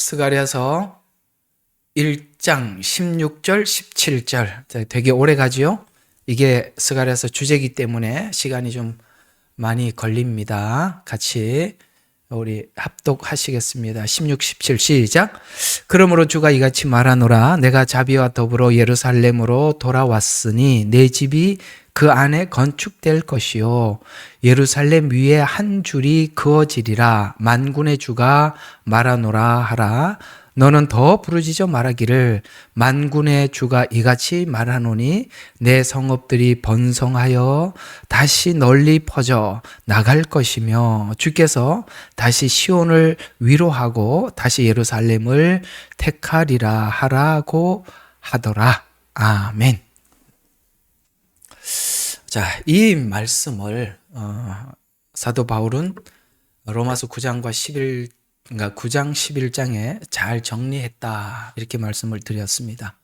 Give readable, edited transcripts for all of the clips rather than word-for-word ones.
스가랴서 1장 16절 17절 되게 오래 가지요. 이게 스가랴서 주제이기 때문에 시간이 좀 많이 걸립니다. 같이 우리 합독하시겠습니다. 16, 17 시작. 그러므로 주가 이같이 말하노라. 내가 자비와 더불어 예루살렘으로 돌아왔으니 내 집이 그 안에 건축될 것이요 예루살렘 위에 한 줄이 그어지리라. 만군의 주가 말하노라 하라. 너는 더 부르짖어 말하기를 만군의 주가 이같이 말하노니 내 성읍들이 번성하여 다시 널리 퍼져 나갈 것이며 주께서 다시 시온을 위로하고 다시 예루살렘을 택하리라 하라고 하더라. 아멘. 자, 이 말씀을 사도 바울은 로마서 9장과 9장 11장에 잘 정리했다 이렇게 말씀을 드렸습니다.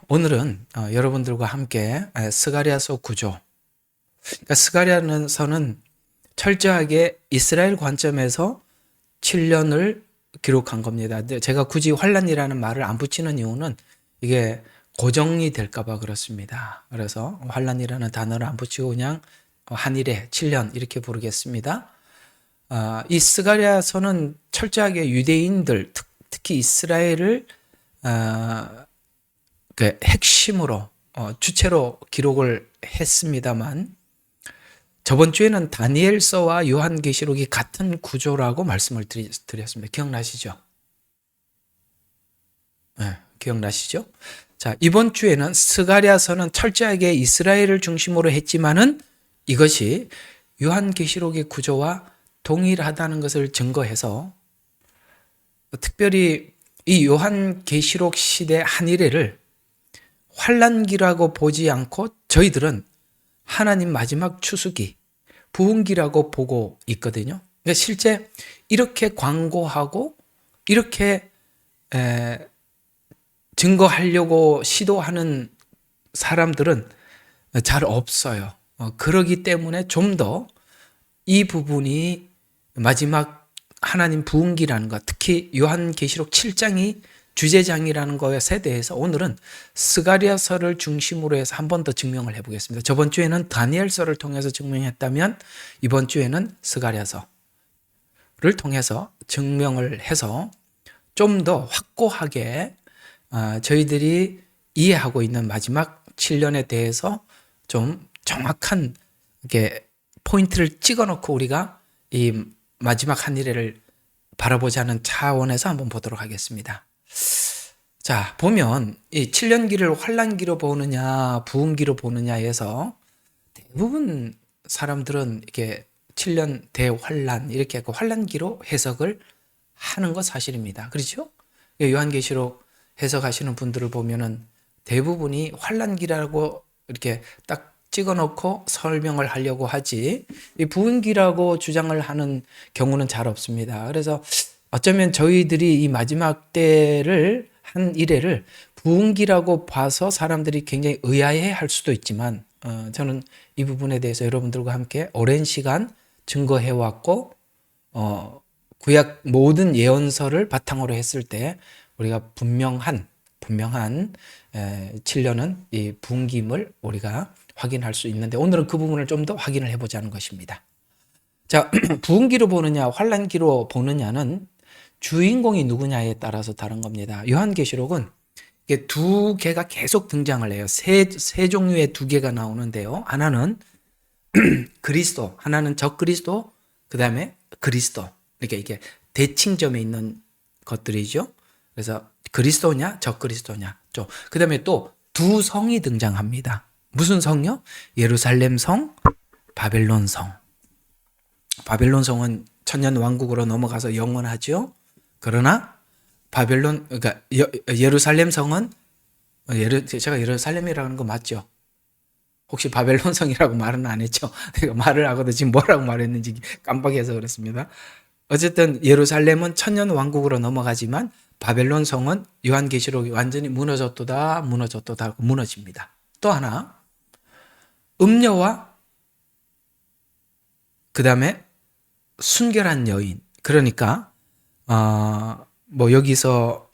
오늘은 여러분들과 함께 스가랴서 구조, 그러니까 스가랴서는 철저하게 이스라엘 관점에서 7년을 기록한 겁니다. 제가 굳이 환란이라는 말을 안 붙이는 이유는 이게 고정이 될까 봐 그렇습니다. 그래서 환란이라는 단어를 안 붙이고 그냥 한일에 7년 이렇게 부르겠습니다. 이 스가랴서는 철저하게 유대인들, 특히 이스라엘을 그 핵심으로 주체로 기록을 했습니다만 저번 주에는 다니엘서와 요한계시록이 같은 구조라고 말씀을 드렸습니다. 기억나시죠? 네, 기억나시죠? 자, 이번 주에는 스가랴서는 철저하게 이스라엘을 중심으로 했지만은 이것이 요한계시록의 구조와 동일하다는 것을 증거해서 특별히 이 요한계시록 시대 한일회를 환란기라고 보지 않고 저희들은 하나님 마지막 추수기, 부흥기라고 보고 있거든요. 그러니까 실제 이렇게 광고하고 이렇게 증거하려고 시도하는 사람들은 잘 없어요. 그러기 때문에 좀 더 이 부분이 마지막 하나님 부흥기라는 것, 특히 요한계시록 7장이 주제장이라는 것에 대해서 오늘은 스가랴서를 중심으로 해서 한 번 더 증명을 해보겠습니다. 저번 주에는 다니엘서를 통해서 증명했다면 이번 주에는 스가랴서를 통해서 증명을 해서 좀 더 확고하게 저희들이 이해하고 있는 마지막 7년에 대해서 좀 정확한 이렇게 포인트를 찍어놓고 우리가 이 마지막 한일회를 바라보자는 차원에서 한번 보도록 하겠습니다. 자, 보면 이 7년기를 환란기로 보느냐 부흥기로 보느냐에서 대부분 사람들은 이렇게 7년 대환란 이렇게 환란기로 해석을 하는 것 사실입니다. 그렇죠? 요한계시록 해석하시는 분들을 보면은 대부분이 환란기라고 이렇게 딱 찍어놓고 설명을 하려고 하지 이 부흥기라고 주장을 하는 경우는 잘 없습니다. 그래서 어쩌면 저희들이 이 마지막 때를 한 일회를 부흥기라고 봐서 사람들이 굉장히 의아해 할 수도 있지만 저는 이 부분에 대해서 여러분들과 함께 오랜 시간 증거해왔고 구약 모든 예언서를 바탕으로 했을 때 우리가 분명한 7년은 이 부흥기임을 우리가 확인할 수 있는데 오늘은 그 부분을 좀 더 확인을 해보자는 것입니다. 자, 부흥기로 보느냐 환란기로 보느냐는 주인공이 누구냐에 따라서 다른 겁니다. 요한계시록은 이게 두 개가 계속 등장을 해요. 세 종류의 두 개가 나오는데요. 하나는 그리스도, 하나는 적그리스도, 그 다음에 그리스도. 그러니까 이게 대칭점에 있는 것들이죠. 그래서 그리스도냐, 적그리스도냐. 그 다음에 또 두 성이 등장합니다. 무슨 성요? 예루살렘 성, 바벨론 성. 바벨론 성은 천년 왕국으로 넘어가서 영원하죠. 그러나 그러니까 예루살렘 성은 제가 예루살렘이라고 하는 거 맞죠? 혹시 바벨론 성이라고 말은 안 했죠? 내가 말을 하고도 지금 뭐라고 말했는지 깜빡해서 그렇습니다. 어쨌든 예루살렘은 천년 왕국으로 넘어가지만 바벨론 성은 요한계시록이 완전히 무너졌도다 하고 무너집니다. 또 하나 음녀와 그 다음에 순결한 여인, 그러니까 뭐 여기서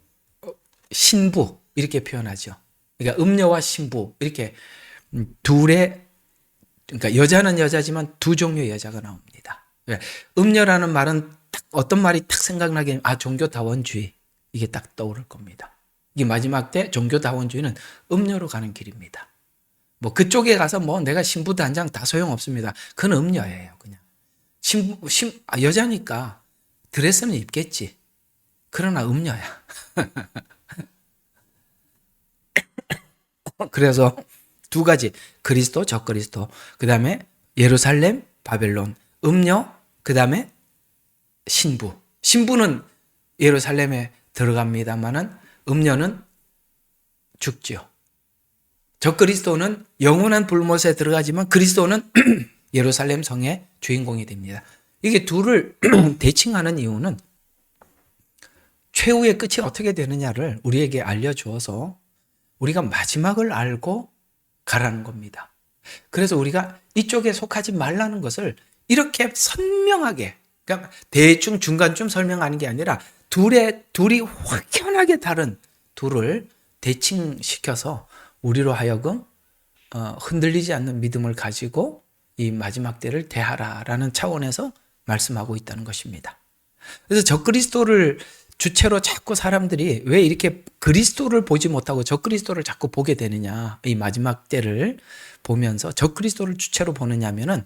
신부 이렇게 표현하죠. 그러니까 음녀와 신부 이렇게 둘의, 그러니까 여자는 여자지만 두 종류의 여자가 나옵니다. 음녀라는 말은 딱 어떤 말이 딱 생각나게, 종교다원주의, 이게 딱 떠오를 겁니다. 이게 마지막 때 종교다원주의는 음녀로 가는 길입니다. 뭐 그쪽에 가서 뭐 내가 신부 단장 다 소용없습니다. 그건 음녀예요. 그냥 여자니까 드레스는 입겠지. 그러나 음녀야. 그래서 두 가지, 그리스도, 적그리스도, 그 다음에 예루살렘, 바벨론, 음녀, 그 다음에 신부. 신부는 예루살렘에 들어갑니다만은 음녀는 죽죠. 적그리스도는 영원한 불못에 들어가지만 그리스도는 예루살렘 성의 주인공이 됩니다. 이게 둘을 대칭하는 이유는 최후의 끝이 어떻게 되느냐를 우리에게 알려주어서 우리가 마지막을 알고 가라는 겁니다. 그래서 우리가 이쪽에 속하지 말라는 것을 이렇게 선명하게, 그러니까 대충 중간쯤 설명하는 게 아니라 둘이 확연하게 다른 둘을 대칭시켜서 우리로 하여금 흔들리지 않는 믿음을 가지고 이 마지막 때를 대하라라는 차원에서 말씀하고 있다는 것입니다. 그래서 적그리스도를 주체로 자꾸 사람들이 왜 이렇게 그리스도를 보지 못하고 적그리스도를 자꾸 보게 되느냐, 이 마지막 때를 보면서 적그리스도를 주체로 보느냐면은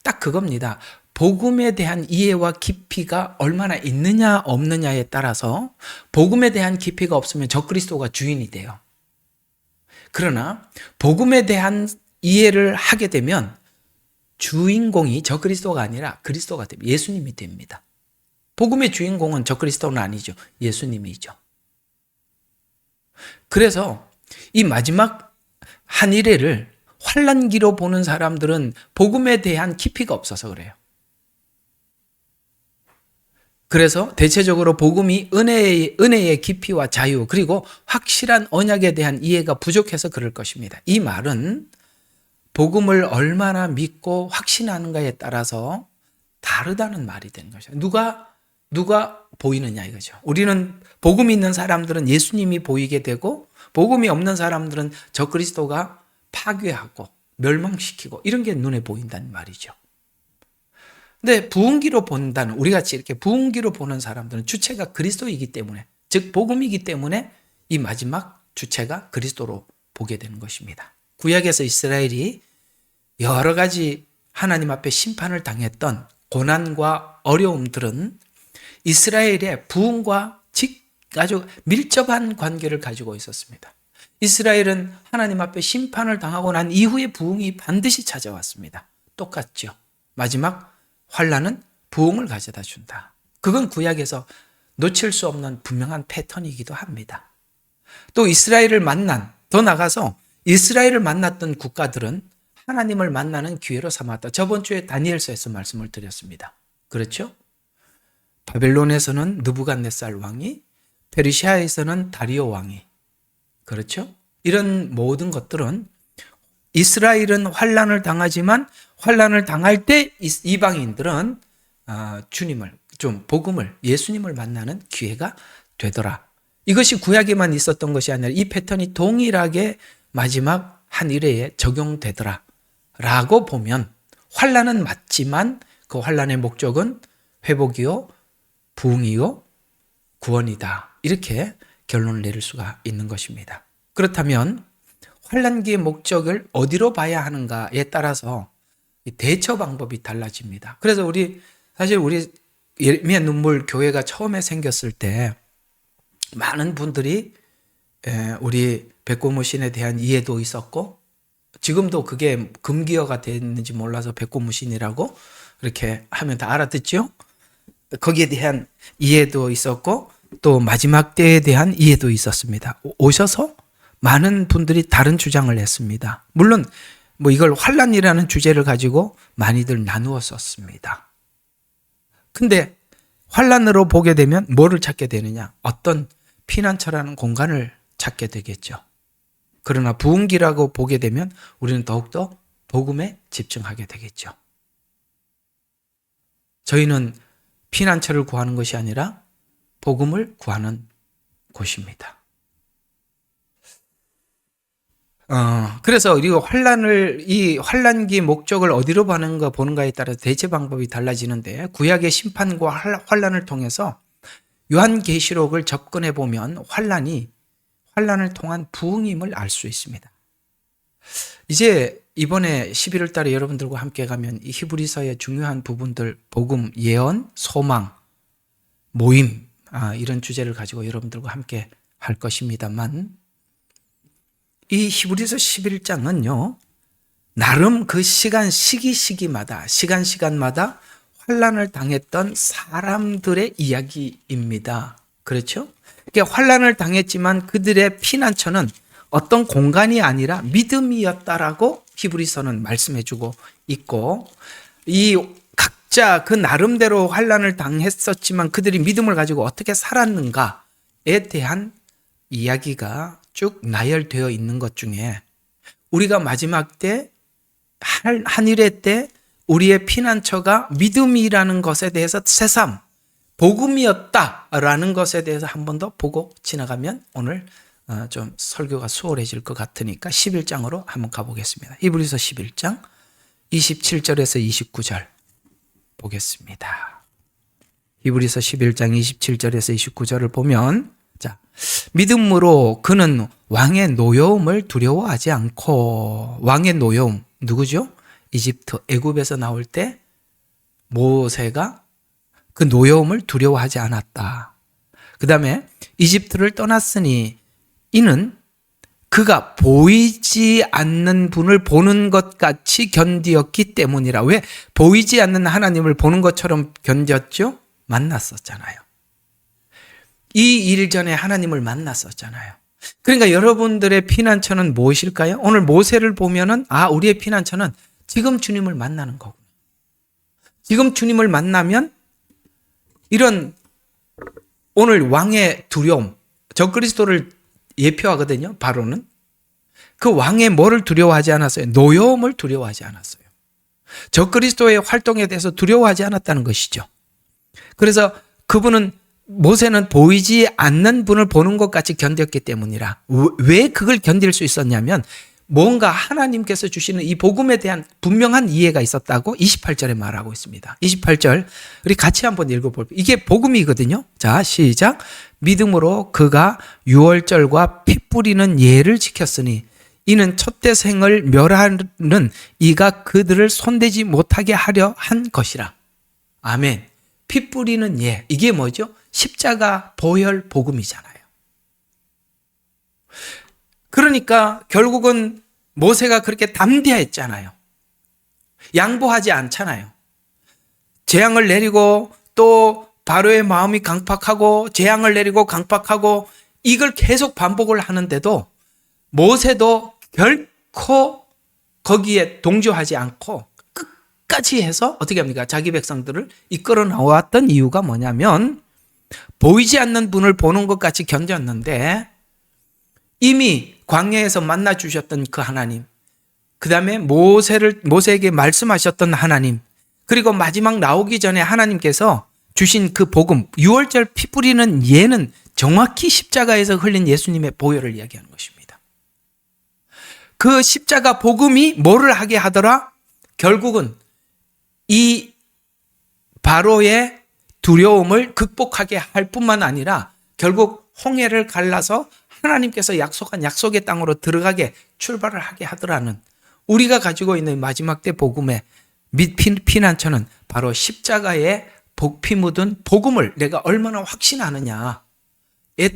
딱 그겁니다. 복음에 대한 이해와 깊이가 얼마나 있느냐 없느냐에 따라서 복음에 대한 깊이가 없으면 적그리스도가 주인이 돼요. 그러나 복음에 대한 이해를 하게 되면 주인공이 적그리스도가 아니라 그리스도가 됩니다. 예수님이 됩니다. 복음의 주인공은 적그리스도는 아니죠. 예수님이죠. 그래서 이 마지막 한 일회를 환난기로 보는 사람들은 복음에 대한 깊이가 없어서 그래요. 그래서 대체적으로 복음이 은혜의 깊이와 자유, 그리고 확실한 언약에 대한 이해가 부족해서 그럴 것입니다. 이 말은 복음을 얼마나 믿고 확신하는가에 따라서 다르다는 말이 되는 것이죠. 누가 보이느냐 이거죠. 우리는 복음이 있는 사람들은 예수님이 보이게 되고 복음이 없는 사람들은 적그리스도가 파괴하고 멸망시키고 이런 게 눈에 보인다는 말이죠. 근데 부흥기로 본다는, 우리 같이 이렇게 부흥기로 보는 사람들은 주체가 그리스도이기 때문에, 즉 복음이기 때문에 이 마지막 주체가 그리스도로 보게 되는 것입니다. 구약에서 이스라엘이 여러 가지 하나님 앞에 심판을 당했던 고난과 어려움들은 이스라엘의 부흥과 아주 밀접한 관계를 가지고 있었습니다. 이스라엘은 하나님 앞에 심판을 당하고 난 이후에 부흥이 반드시 찾아왔습니다. 똑같죠. 마지막 환난은 부흥을 가져다 준다. 그건 구약에서 놓칠 수 없는 분명한 패턴이기도 합니다. 또 이스라엘을 더 나가서 이스라엘을 만났던 국가들은 하나님을 만나는 기회로 삼았다. 저번 주에 다니엘서에서 말씀을 드렸습니다. 그렇죠? 바벨론에서는 느부갓네살 왕이, 페르시아에서는 다리오 왕이, 그렇죠? 이런 모든 것들은 이스라엘은 환난을 당하지만 환난을 당할 때 이방인들은 복음을, 예수님을 만나는 기회가 되더라. 이것이 구약에만 있었던 것이 아니라 이 패턴이 동일하게 마지막 한 일회에 적용되더라 라고 보면 환난은 맞지만 그 환난의 목적은 회복이요, 부흥이요, 구원이다. 이렇게 결론을 내릴 수가 있는 것입니다. 그렇다면 환난기의 목적을 어디로 봐야 하는가에 따라서 대처 방법이 달라집니다. 그래서 사실 우리 예레미야 눈물 교회가 처음에 생겼을 때 많은 분들이 우리 백고무 신에 대한 이해도 있었고, 지금도 그게 금기어가 됐는지 몰라서 백고무 신이라고 이렇게 하면 다 알아듣죠? 거기에 대한 이해도 있었고 또 마지막 때에 대한 이해도 있었습니다. 오셔서 많은 분들이 다른 주장을 했습니다. 물론 이걸 환난이라는 주제를 가지고 많이들 나누었었습니다. 근데 환난으로 보게 되면 뭐를 찾게 되느냐? 어떤 피난처라는 공간을 찾게 되겠죠. 그러나 부흥기라고 보게 되면 우리는 더욱더 복음에 집중하게 되겠죠. 저희는 피난처를 구하는 것이 아니라 복음을 구하는 곳입니다. 그래서 우리가 이 환난기 목적을 어디로 보는가에 따라 대처 방법이 달라지는데, 구약의 심판과 환난을 통해서 요한계시록을 접근해 보면 환난을 통한 부흥임을 알 수 있습니다. 이제 이번에 11월 달에 여러분들과 함께 가면 이 히브리서의 중요한 부분들, 복음, 예언, 소망, 모임, 이런 주제를 가지고 여러분들과 함께 할 것입니다만, 이 히브리서 11장은요, 나름 그 시기마다 환난을 당했던 사람들의 이야기입니다. 그렇죠? 그러니까 환난을 당했지만 그들의 피난처는 어떤 공간이 아니라 믿음이었다라고 히브리서는 말씀해주고 있고, 이 각자 그 나름대로 환난을 당했었지만 그들이 믿음을 가지고 어떻게 살았는가에 대한 이야기가 쭉 나열되어 있는 것 중에, 우리가 마지막 때 한일의 때 우리의 피난처가 믿음이라는 것에 대해서 새삼 복음이었다라는 것에 대해서 한 번 더 보고 지나가면 오늘 좀 설교가 수월해질 것 같으니까 11장으로 한번 가보겠습니다. 히브리서 11장 27절에서 29절 보겠습니다. 히브리서 11장 27절에서 29절을 보면, 자, 믿음으로 그는 왕의 노여움을 두려워하지 않고, 왕의 노여움 누구죠? 이집트 애굽에서 나올 때 모세가 그 노여움을 두려워하지 않았다. 그 다음에 이집트를 떠났으니 이는 그가 보이지 않는 분을 보는 것 같이 견디었기 때문이라. 왜 보이지 않는 하나님을 보는 것처럼 견뎠죠? 만났었잖아요. 이 일 전에 하나님을 만났었잖아요. 그러니까 여러분들의 피난처는 무엇일까요? 오늘 모세를 보면은 우리의 피난처는 지금 주님을 만나는 거구나. 지금 주님을 만나면 이런 오늘 왕의 두려움, 적그리스도를 예표하거든요. 바로는 그 왕의 뭐를 두려워하지 않았어요? 노여움을 두려워하지 않았어요. 적그리스도의 활동에 대해서 두려워하지 않았다는 것이죠. 그래서 모세는 보이지 않는 분을 보는 것 같이 견뎠기 때문이라. 왜 그걸 견딜 수 있었냐면 뭔가 하나님께서 주시는 이 복음에 대한 분명한 이해가 있었다고 28절에 말하고 있습니다. 28절 우리 같이 한번 읽어볼게요. 이게 복음이거든요. 자, 시작. 믿음으로 그가 유월절과 피 뿌리는 예를 지켰으니 이는 첫대생을 멸하는 이가 그들을 손대지 못하게 하려 한 것이라. 아멘. 피 뿌리는 예, 이게 뭐죠? 십자가 보혈 복음이잖아요. 그러니까 결국은 모세가 그렇게 담대했잖아요. 양보하지 않잖아요. 재앙을 내리고 또 바로의 마음이 강팍하고 재앙을 내리고 강팍하고 이걸 계속 반복을 하는데도 모세도 결코 거기에 동조하지 않고 끝까지 해서 어떻게 합니까? 자기 백성들을 이끌어 나왔던 이유가 뭐냐면 보이지 않는 분을 보는 것 같이 견뎠는데 이미 광야에서 만나 주셨던 그 하나님, 그 다음에 모세에게 말씀하셨던 하나님, 그리고 마지막 나오기 전에 하나님께서 주신 그 복음, 유월절 피 뿌리는 예는 정확히 십자가에서 흘린 예수님의 보혈을 이야기하는 것입니다. 그 십자가 복음이 뭐를 하게 하더라? 결국은 이 바로의 두려움을 극복하게 할 뿐만 아니라 결국 홍해를 갈라서 하나님께서 약속한 약속의 땅으로 들어가게 출발을 하게 하더라는, 우리가 가지고 있는 마지막 때 복음의 피난처는 바로 십자가에 피 묻은 복음을 내가 얼마나 확신하느냐에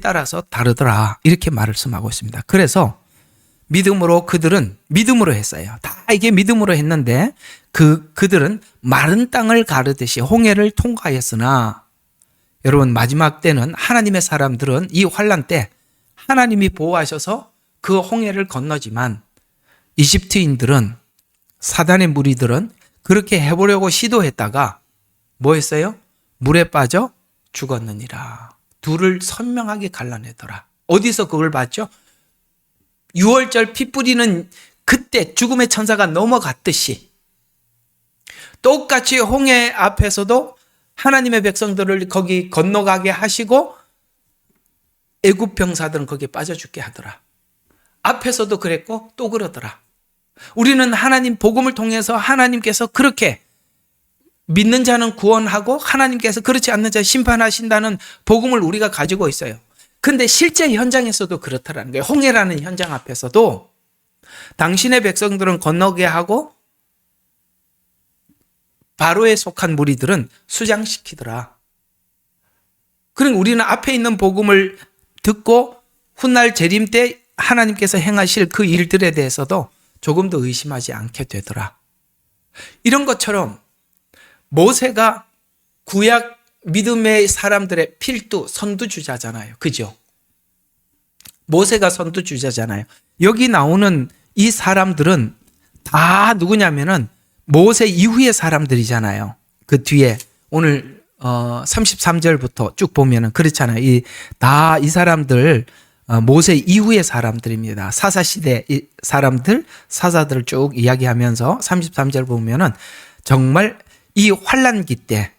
따라서 다르더라, 이렇게 말씀하고 있습니다. 그래서 믿음으로 그들은 믿음으로 했어요. 다 이게 믿음으로 했는데 그들은 마른 땅을 가르듯이 홍해를 통과했으나, 여러분 마지막 때는 하나님의 사람들은 이 환난 때 하나님이 보호하셔서 그 홍해를 건너지만 이집트인들은, 사단의 무리들은 그렇게 해보려고 시도했다가 뭐 했어요? 물에 빠져 죽었느니라. 둘을 선명하게 갈라내더라. 어디서 그걸 봤죠? 유월절 피 뿌리는 그때 죽음의 천사가 넘어갔듯이 똑같이 홍해 앞에서도 하나님의 백성들을 거기 건너가게 하시고 애굽 병사들은 거기에 빠져 죽게 하더라. 앞에서도 그랬고 또 그러더라. 우리는 하나님 복음을 통해서 하나님께서 그렇게 믿는 자는 구원하고 하나님께서 그렇지 않는 자 심판하신다는 복음을 우리가 가지고 있어요. 근데 실제 현장에서도 그렇다라는 거예요. 홍해라는 현장 앞에서도 당신의 백성들은 건너게 하고 바로에 속한 무리들은 수장시키더라. 그러니까 우리는 앞에 있는 복음을 듣고 훗날 재림 때 하나님께서 행하실 그 일들에 대해서도 조금도 의심하지 않게 되더라. 이런 것처럼 모세가 구약 믿음의 사람들의 필두 선두주자잖아요. 그죠? 모세가 선두주자잖아요. 여기 나오는 이 사람들은 다 누구냐면은 모세 이후의 사람들이잖아요. 그 뒤에 오늘 33절부터 쭉 보면은 그렇잖아요. 이 사람들 모세 이후의 사람들입니다. 사사시대 사람들, 사사들을 쭉 이야기하면서 33절 보면은 정말 이 환난기 때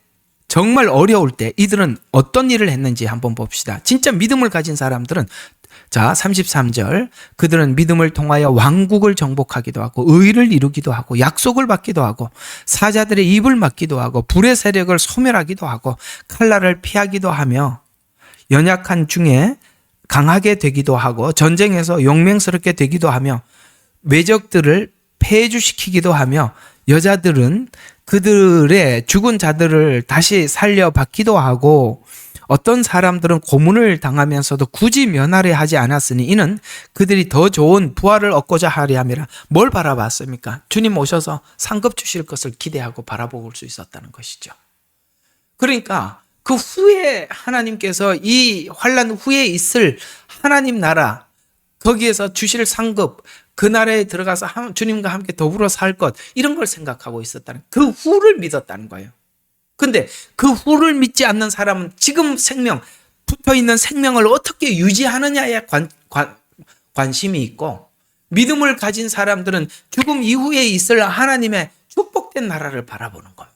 정말 어려울 때 이들은 어떤 일을 했는지 한번 봅시다. 진짜 믿음을 가진 사람들은 자 33절 그들은 믿음을 통하여 왕국을 정복하기도 하고 의를 이루기도 하고 약속을 받기도 하고 사자들의 입을 막기도 하고 불의 세력을 소멸하기도 하고 칼날을 피하기도 하며 연약한 중에 강하게 되기도 하고 전쟁에서 용맹스럽게 되기도 하며 외적들을 폐주시키기도 하며 여자들은 그들의 죽은 자들을 다시 살려받기도 하고 어떤 사람들은 고문을 당하면서도 굳이 면하려 하지 않았으니 이는 그들이 더 좋은 부활을 얻고자 하려 함이라. 뭘 바라봤습니까? 주님 오셔서 상급 주실 것을 기대하고 바라볼 수 있었다는 것이죠. 그러니까 그 후에 하나님께서 이 환난 후에 있을 하나님 나라 거기에서 주실 상급 그 나라에 들어가서 주님과 함께 더불어 살 것 이런 걸 생각하고 있었다는 그 후를 믿었다는 거예요. 근데 그 후를 믿지 않는 사람은 지금 생명 붙어있는 생명을 어떻게 유지하느냐에 관심이 있고 믿음을 가진 사람들은 죽음 이후에 있을 하나님의 축복된 나라를 바라보는 겁니다.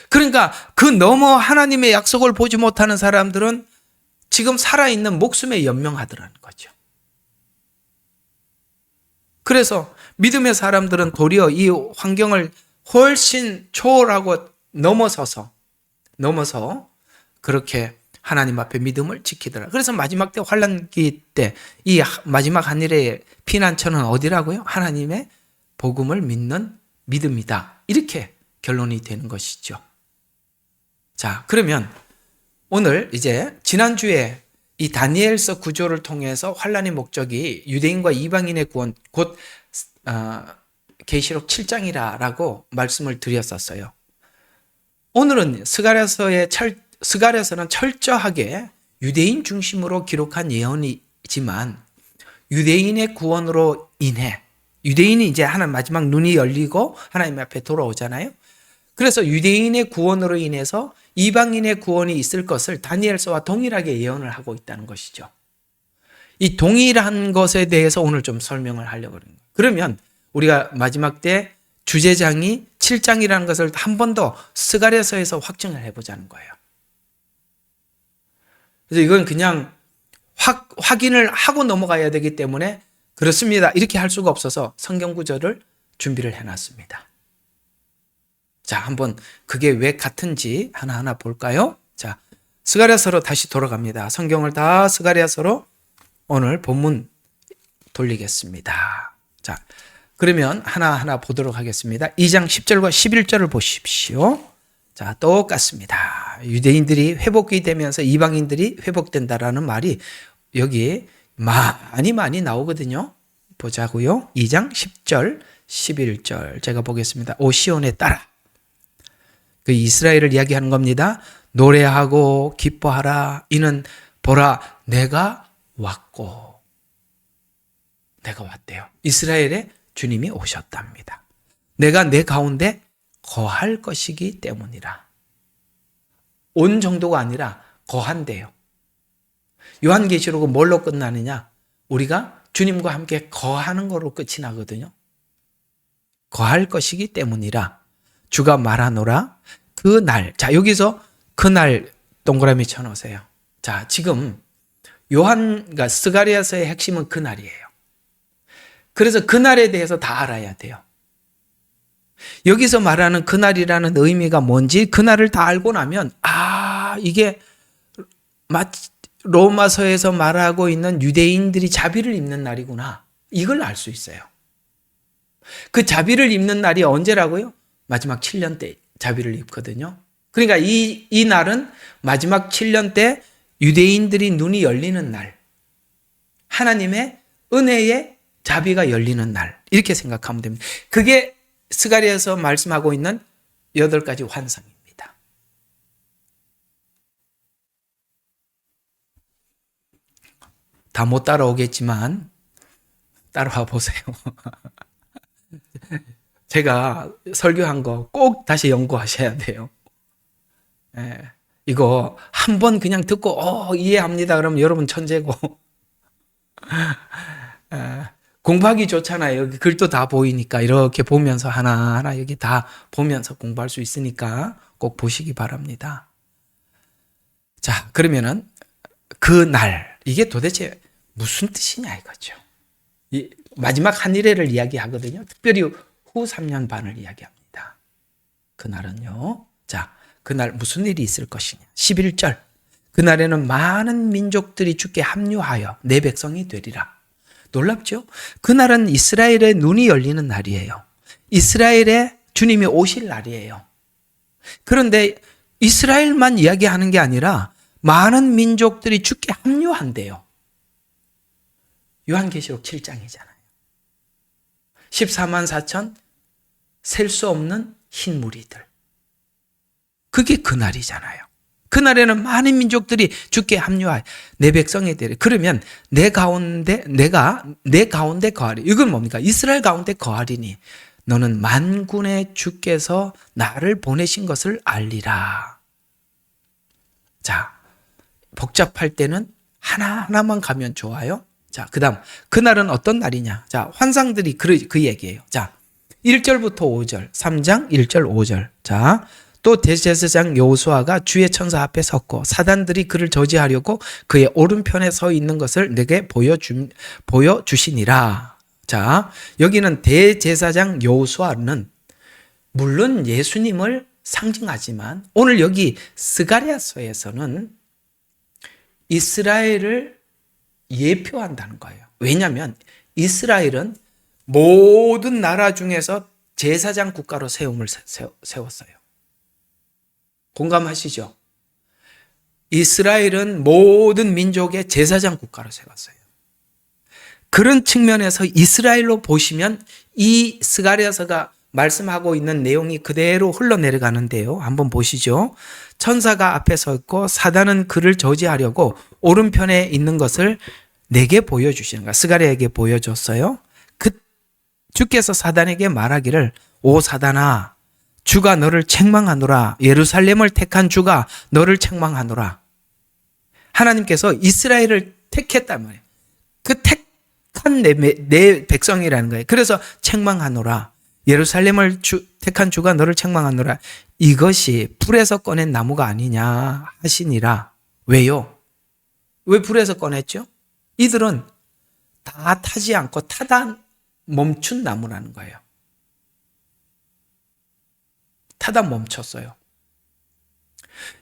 그러니까 그 너머 하나님의 약속을 보지 못하는 사람들은 지금 살아있는 목숨에 연명하더라는 거죠. 그래서 믿음의 사람들은 도리어 이 환경을 훨씬 초월하고 넘어서 그렇게 하나님 앞에 믿음을 지키더라. 그래서 마지막 때 환난기 때 이 마지막 한일의 피난처는 어디라고요? 하나님의 복음을 믿는 믿음이다. 이렇게 결론이 되는 것이죠. 자, 그러면 오늘 이제 지난주에 이 다니엘서 구조를 통해서 환난의 목적이 유대인과 이방인의 구원 곧 계시록 7장이라고 말씀을 드렸었어요. 오늘은 스가랴서는 철저하게 유대인 중심으로 기록한 예언이지만 유대인의 구원으로 인해 유대인이 이제 마지막 눈이 열리고 하나님 앞에 돌아오잖아요. 그래서 유대인의 구원으로 인해서 이방인의 구원이 있을 것을 다니엘서와 동일하게 예언을 하고 있다는 것이죠. 이 동일한 것에 대해서 오늘 좀 설명을 하려고 합니다. 그러면 우리가 마지막 때 주제장이 7장이라는 것을 한 번 더 스가랴서에서 확증을 해보자는 거예요. 그래서 이건 그냥 확인을 하고 넘어가야 되기 때문에 그렇습니다. 이렇게 할 수가 없어서 성경 구절을 준비를 해놨습니다. 자, 한번 그게 왜 같은지 하나하나 볼까요? 자, 스가랴서로 다시 돌아갑니다. 성경을 다 스가랴서로 오늘 본문 돌리겠습니다. 자, 그러면 하나하나 보도록 하겠습니다. 2장 10절과 11절을 보십시오. 자, 똑같습니다. 유대인들이 회복이 되면서 이방인들이 회복된다라는 말이 여기 많이 나오거든요. 보자고요. 2장 10절, 11절 제가 보겠습니다. 오 시온에 따라 그 이스라엘을 이야기하는 겁니다. 노래하고 기뻐하라. 이는 보라 내가 왔고 내가 왔대요. 이스라엘에 주님이 오셨답니다. 내가 내 가운데 거할 것이기 때문이라. 온 정도가 아니라 거한대요. 요한계시록은 뭘로 끝나느냐? 우리가 주님과 함께 거하는 거로 끝이 나거든요. 거할 것이기 때문이라. 주가 말하노라 날. 자, 여기서 그날 동그라미 쳐놓으세요. 자, 지금 그러니까 스가랴서의 핵심은 그날이에요. 그래서 그날에 대해서 다 알아야 돼요. 여기서 말하는 그날이라는 의미가 뭔지 그날을 다 알고 나면 이게 로마서에서 말하고 있는 유대인들이 자비를 입는 날이구나. 이걸 알 수 있어요. 그 자비를 입는 날이 언제라고요? 마지막 7년 때 자비를 입거든요. 그러니까 이 날은 마지막 7년 때 유대인들이 눈이 열리는 날, 하나님의 은혜의 자비가 열리는 날, 이렇게 생각하면 됩니다. 그게 스가랴에서 말씀하고 있는 8가지 환상입니다. 다 못 따라오겠지만 따라와 보세요. 제가 설교한 거 꼭 다시 연구하셔야 돼요. 이거 한 번 그냥 듣고 이해합니다. 그러면 여러분 천재고. 공부하기 좋잖아요. 여기 글도 다 보이니까 이렇게 보면서 하나하나 여기 다 보면서 공부할 수 있으니까 꼭 보시기 바랍니다. 자, 그러면은 그 날, 이게 도대체 무슨 뜻이냐 이거죠. 마지막 한 일회를 이야기하거든요. 특별히 후 3년 반을 이야기합니다. 그날은요. 자, 그날 무슨 일이 있을 것이냐. 11절. 그날에는 많은 민족들이 주께 합류하여 내 백성이 되리라. 놀랍죠? 그날은 이스라엘의 눈이 열리는 날이에요. 이스라엘에 주님이 오실 날이에요. 그런데 이스라엘만 이야기하는 게 아니라 많은 민족들이 주께 합류한대요. 요한계시록 7장이잖아요. 14만 4천 셀 수 없는 흰 무리들. 그게 그날이잖아요. 그날에는 많은 민족들이 주께 합류하여 내 백성이 되리. 그러면 내가 내 가운데 거하리. 이건 뭡니까? 이스라엘 가운데 거하리니 너는 만군의 주께서 나를 보내신 것을 알리라. 자, 복잡할 때는 하나하나만 가면 좋아요. 자, 그 다음 그날은 어떤 날이냐. 자, 환상들이 그 얘기예요. 자, 1절부터 5절, 3장 1절 5절. 자, 또 대제사장 여호수아가 주의 천사 앞에 섰고 사단들이 그를 저지하려고 그의 오른편에 서 있는 것을 내게 보여주시니라. 자, 여기는 대제사장 여호수아는 물론 예수님을 상징하지만 오늘 여기 스가랴서에서는 이스라엘을 예표한다는 거예요. 왜냐하면 이스라엘은 모든 나라 중에서 제사장 국가로 세웠어요. 공감하시죠? 이스라엘은 모든 민족의 제사장 국가로 세웠어요. 그런 측면에서 이스라엘로 보시면 이 스가랴서가 말씀하고 있는 내용이 그대로 흘러내려가는데요. 한번 보시죠. 천사가 앞에 서 있고 사단은 그를 저지하려고 오른편에 있는 것을 내게 보여주시는 거야. 스가랴에게 보여줬어요. 주께서 사단에게 말하기를 오 사단아 주가 너를 책망하노라. 예루살렘을 택한 주가 너를 책망하노라. 하나님께서 이스라엘을 택했단 말이에요. 그 택한 내 백성이라는 거예요. 그래서 책망하노라. 예루살렘을 택한 주가 너를 책망하노라. 이것이 불에서 꺼낸 나무가 아니냐 하시니라. 왜요? 왜 불에서 꺼냈죠? 이들은 다 타지 않고 타다 멈춘 나무라는 거예요. 타다 멈췄어요.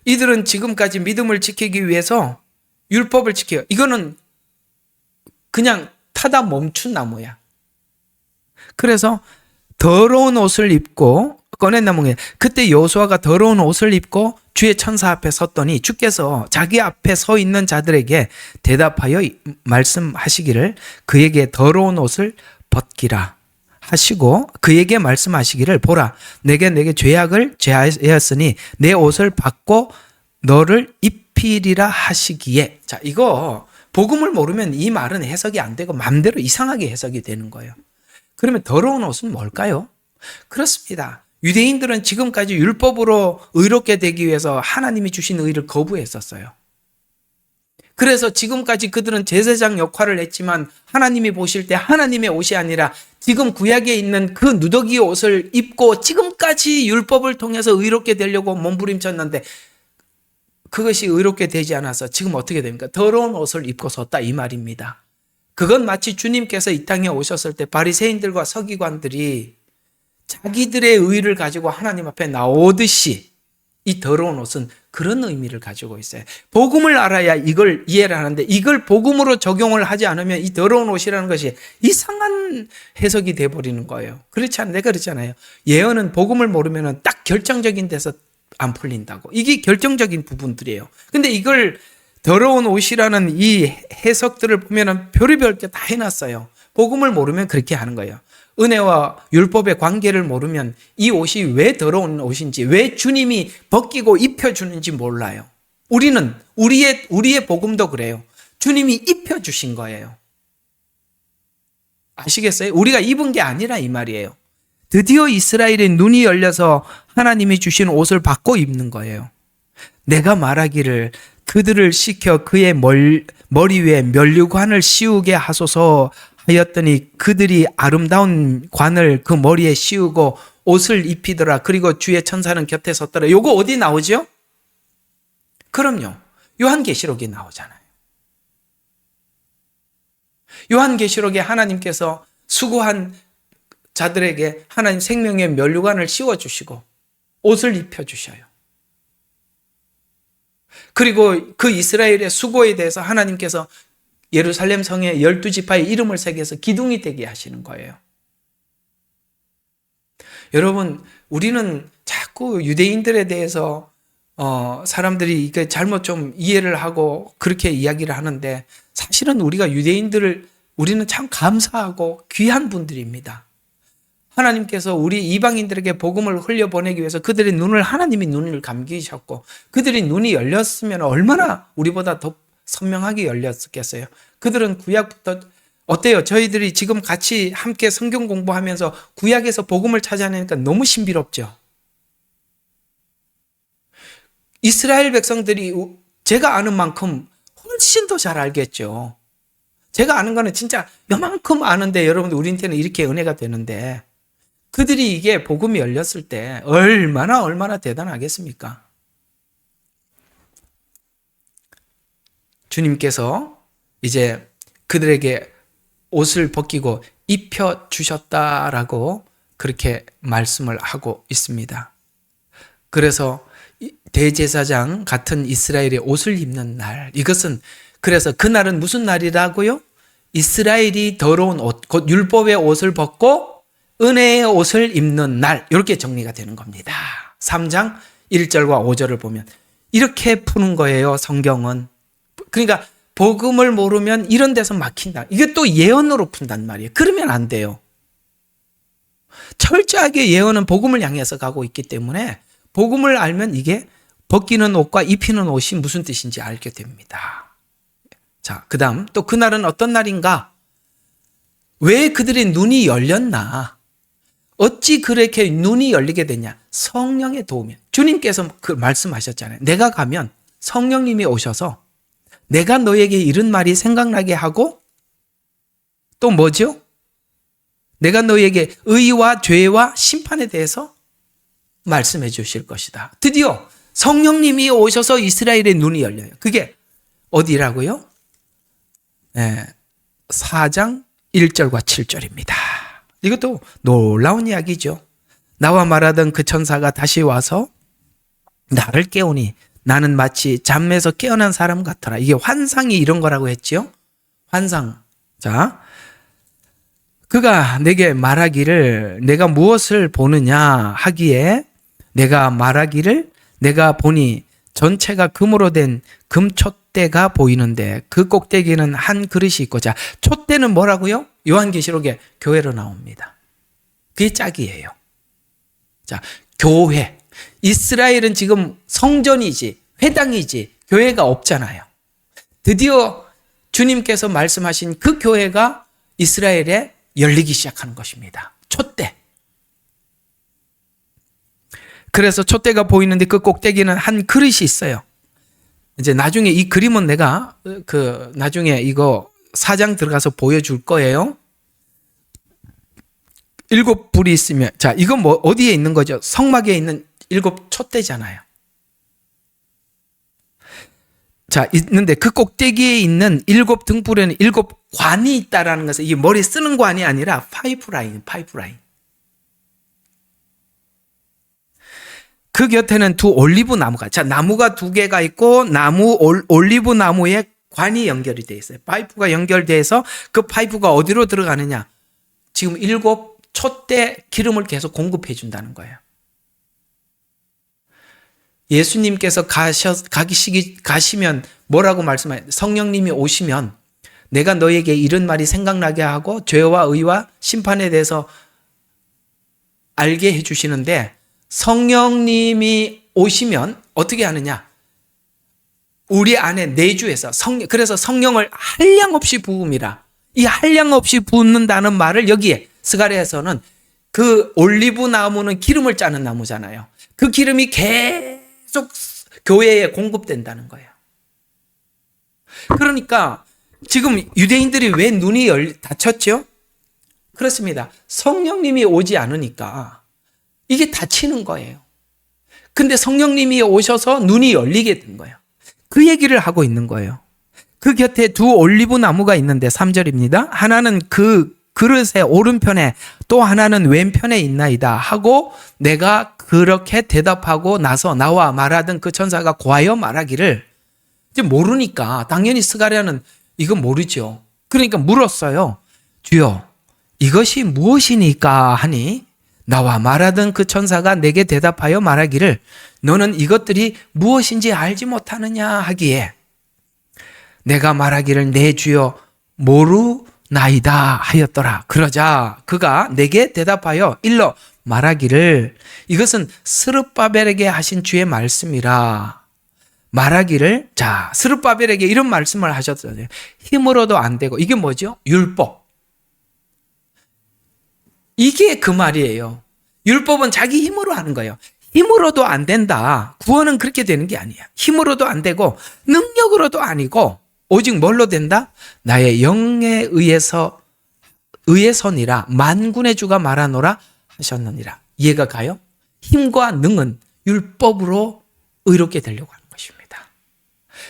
이들은 지금까지 믿음을 지키기 위해서 율법을 지켜요. 이거는 그냥 타다 멈춘 나무야. 그래서 더러운 옷을 입고 꺼낸 나무에 그때 여호수아가 더러운 옷을 입고 주의 천사 앞에 섰더니 주께서 자기 앞에 서 있는 자들에게 대답하여 말씀하시기를 그에게 더러운 옷을 벗기라 하시고 그에게 말씀하시기를 보라 내게 죄악을 제하였으니 내 옷을 받고 너를 입히리라 하시기에. 자, 이거 복음을 모르면 이 말은 해석이 안 되고 마음대로 이상하게 해석이 되는 거예요. 그러면 더러운 옷은 뭘까요? 그렇습니다. 유대인들은 지금까지 율법으로 의롭게 되기 위해서 하나님이 주신 의를 거부했었어요. 그래서 지금까지 그들은 제사장 역할을 했지만 하나님이 보실 때 하나님의 옷이 아니라 지금 구약에 있는 그 누더기 옷을 입고 지금까지 율법을 통해서 의롭게 되려고 몸부림쳤는데 그것이 의롭게 되지 않아서 지금 어떻게 됩니까? 더러운 옷을 입고 섰다 이 말입니다. 그건 마치 주님께서 이 땅에 오셨을 때 바리새인들과 서기관들이 자기들의 의를 가지고 하나님 앞에 나오듯이 이 더러운 옷은 그런 의미를 가지고 있어요. 복음을 알아야 이걸 이해를 하는데 이걸 복음으로 적용을 하지 않으면 이 더러운 옷이라는 것이 이상한 해석이 돼버리는 거예요. 그렇지 않아요? 내가 그렇잖아요. 예언은 복음을 모르면 딱 결정적인 데서 안 풀린다고. 이게 결정적인 부분들이에요. 근데 이걸 더러운 옷이라는 이 해석들을 보면 별의별 게 다 해놨어요. 복음을 모르면 그렇게 하는 거예요. 은혜와 율법의 관계를 모르면 이 옷이 왜 더러운 옷인지, 왜 주님이 벗기고 입혀주는지 몰라요. 우리는 우리의 복음도 그래요. 주님이 입혀주신 거예요. 아시겠어요? 우리가 입은 게 아니라 이 말이에요. 드디어 이스라엘의 눈이 열려서 하나님이 주신 옷을 받고 입는 거예요. 내가 말하기를 그들을 시켜 그의 머리 위에 면류관을 씌우게 하소서 하였더니 그들이 아름다운 관을 그 머리에 씌우고 옷을 입히더라. 그리고 주의 천사는 곁에 섰더라. 요거 어디 나오죠? 그럼요. 요한계시록에 나오잖아요. 요한계시록에 하나님께서 수고한 자들에게 하나님 생명의 면류관을 씌워주시고 옷을 입혀주셔요. 그리고 그 이스라엘의 수고에 대해서 하나님께서 예루살렘 성에 12지파의 이름을 새겨서 기둥이 되게 하시는 거예요. 여러분, 우리는 자꾸 유대인들에 대해서 사람들이 이게 잘못 좀 이해를 하고 그렇게 이야기를 하는데 사실은 우리는 참 감사하고 귀한 분들입니다. 하나님께서 우리 이방인들에게 복음을 흘려보내기 위해서 그들의 하나님이 눈을 감기셨고 그들의 눈이 열렸으면 얼마나 우리보다 더 선명하게 열렸겠어요. 그들은 구약부터 어때요? 저희들이 지금 같이 함께 성경 공부하면서 구약에서 복음을 찾아내니까 너무 신비롭죠. 이스라엘 백성들이 제가 아는 만큼 훨씬 더 잘 알겠죠. 제가 아는 거는 진짜 요만큼 아는데 여러분들 우리한테는 이렇게 은혜가 되는데 그들이 이게 복음이 열렸을 때 얼마나 대단하겠습니까? 주님께서 이제 그들에게 옷을 벗기고 입혀주셨다라고 그렇게 말씀을 하고 있습니다. 그래서 대제사장 같은 이스라엘의 옷을 입는 날, 그래서 그날은 무슨 날이라고요? 이스라엘이 더러운 옷, 곧 율법의 옷을 벗고 은혜의 옷을 입는 날, 이렇게 정리가 되는 겁니다. 3장 1절과 5절을 보면 이렇게 푸는 거예요, 성경은. 그러니까 복음을 모르면 이런 데서 막힌다. 이게 또 예언으로 푼단 말이에요. 그러면 안 돼요. 철저하게 예언은 복음을 향해서 가고 있기 때문에 복음을 알면 이게 벗기는 옷과 입히는 옷이 무슨 뜻인지 알게 됩니다. 자, 그 다음 또 그날은 어떤 날인가? 왜 그들의 눈이 열렸나? 어찌 그렇게 눈이 열리게 되냐? 성령의 도움이야. 주님께서 그 말씀하셨잖아요. 내가 가면 성령님이 오셔서 내가 너에게 이런 말이 생각나게 하고 또 뭐죠? 내가 너에게 의와 죄와 심판에 대해서 말씀해 주실 것이다. 드디어 성령님이 오셔서 이스라엘의 눈이 열려요. 그게 어디라고요? 4장 1절과 7절입니다. 이것도 놀라운 이야기죠. 나와 말하던 그 천사가 다시 와서 나를 깨우니 나는 마치 잠에서 깨어난 사람 같더라. 이게 환상이 이런 거라고 했지요. 환상. 자, 그가 내게 말하기를 내가 무엇을 보느냐 하기에 내가 말하기를 내가 보니 전체가 금으로 된 금촛대가 보이는데 그 꼭대기는 한 그릇이 있고자. 촛대는 뭐라고요? 요한계시록에 교회로 나옵니다. 그게 짝이에요. 자, 교회. 이스라엘은 지금 성전이지 회당이지 교회가 없잖아요. 드디어 주님께서 말씀하신 그 교회가 이스라엘에 열리기 시작하는 것입니다. 촛대. 그래서 촛대가 보이는데 그 꼭대기는 한 그릇이 있어요. 이제 나중에 이 그림은 내가 나중에 이거 4장 들어가서 보여줄 거예요. 7불이 있으면, 자, 이건 뭐 어디에 있는 거죠? 성막에 있는 7촛대잖아요. 자, 있는데 그 꼭대기에 있는 7등불에는 7관이 있다라는 것은 이게 머리 쓰는 관이 아니라 파이프라인. 그 곁에는 두 올리브 나무가, 자, 나무가 2개가 있고 올리브 나무에 관이 연결이 되어 있어요. 파이프가 연결돼서 그 파이프가 어디로 들어가느냐? 지금 7촛대 기름을 계속 공급해 준다는 거예요. 예수님께서 가시면 뭐라고 말씀하세요? 성령님이 오시면 내가 너에게 이런 말이 생각나게 하고 죄와 의와 심판에 대해서 알게 해주시는데, 성령님이 오시면 어떻게 하느냐? 우리 안에 내주에서 그래서 성령을 한량없이 부음이라. 이 한량없이 붓는다는 말을 여기에 스가랴에서는 그 올리브 나무는 기름을 짜는 나무잖아요. 그 기름이 계속 교회에 공급된다는 거예요. 그러니까 지금 유대인들이 왜 눈이 닫혔죠? 그렇습니다. 성령님이 오지 않으니까 이게 닫히는 거예요. 근데 성령님이 오셔서 눈이 열리게 된 거예요. 그 얘기를 하고 있는 거예요. 그 곁에 두 올리브 나무가 있는데 3절입니다. 하나는 그 그릇의 오른편에 또 하나는 왼편에 있나이다 하고 내가 그렇게 대답하고 나서 나와 말하던 그 천사가 고하여 말하기를, 이제 모르니까 당연히 스가랴는 이거 모르죠. 그러니까 물었어요. 주여, 이것이 무엇이니까 하니 나와 말하던 그 천사가 내게 대답하여 말하기를 너는 이것들이 무엇인지 알지 못하느냐 하기에 내가 말하기를 내 주여 모르나이다 하였더라. 그러자 그가 내게 대답하여 일러 말하기를 이것은 스룹바벨에게 하신 주의 말씀이라. 말하기를, 자, 스룹바벨에게 이런 말씀을 하셨어요. 힘으로도 안 되고, 이게 뭐죠? 율법. 이게 그 말이에요. 율법은 자기 힘으로 하는 거예요. 힘으로도 안 된다. 구원은 그렇게 되는 게 아니야. 힘으로도 안 되고 능력으로도 아니고 오직 뭘로 된다? 나의 영에 의해서니라 만군의 주가 말하노라 하셨느니라. 이해가 가요? 힘과 능은 율법으로 의롭게 되려고 하는 것입니다.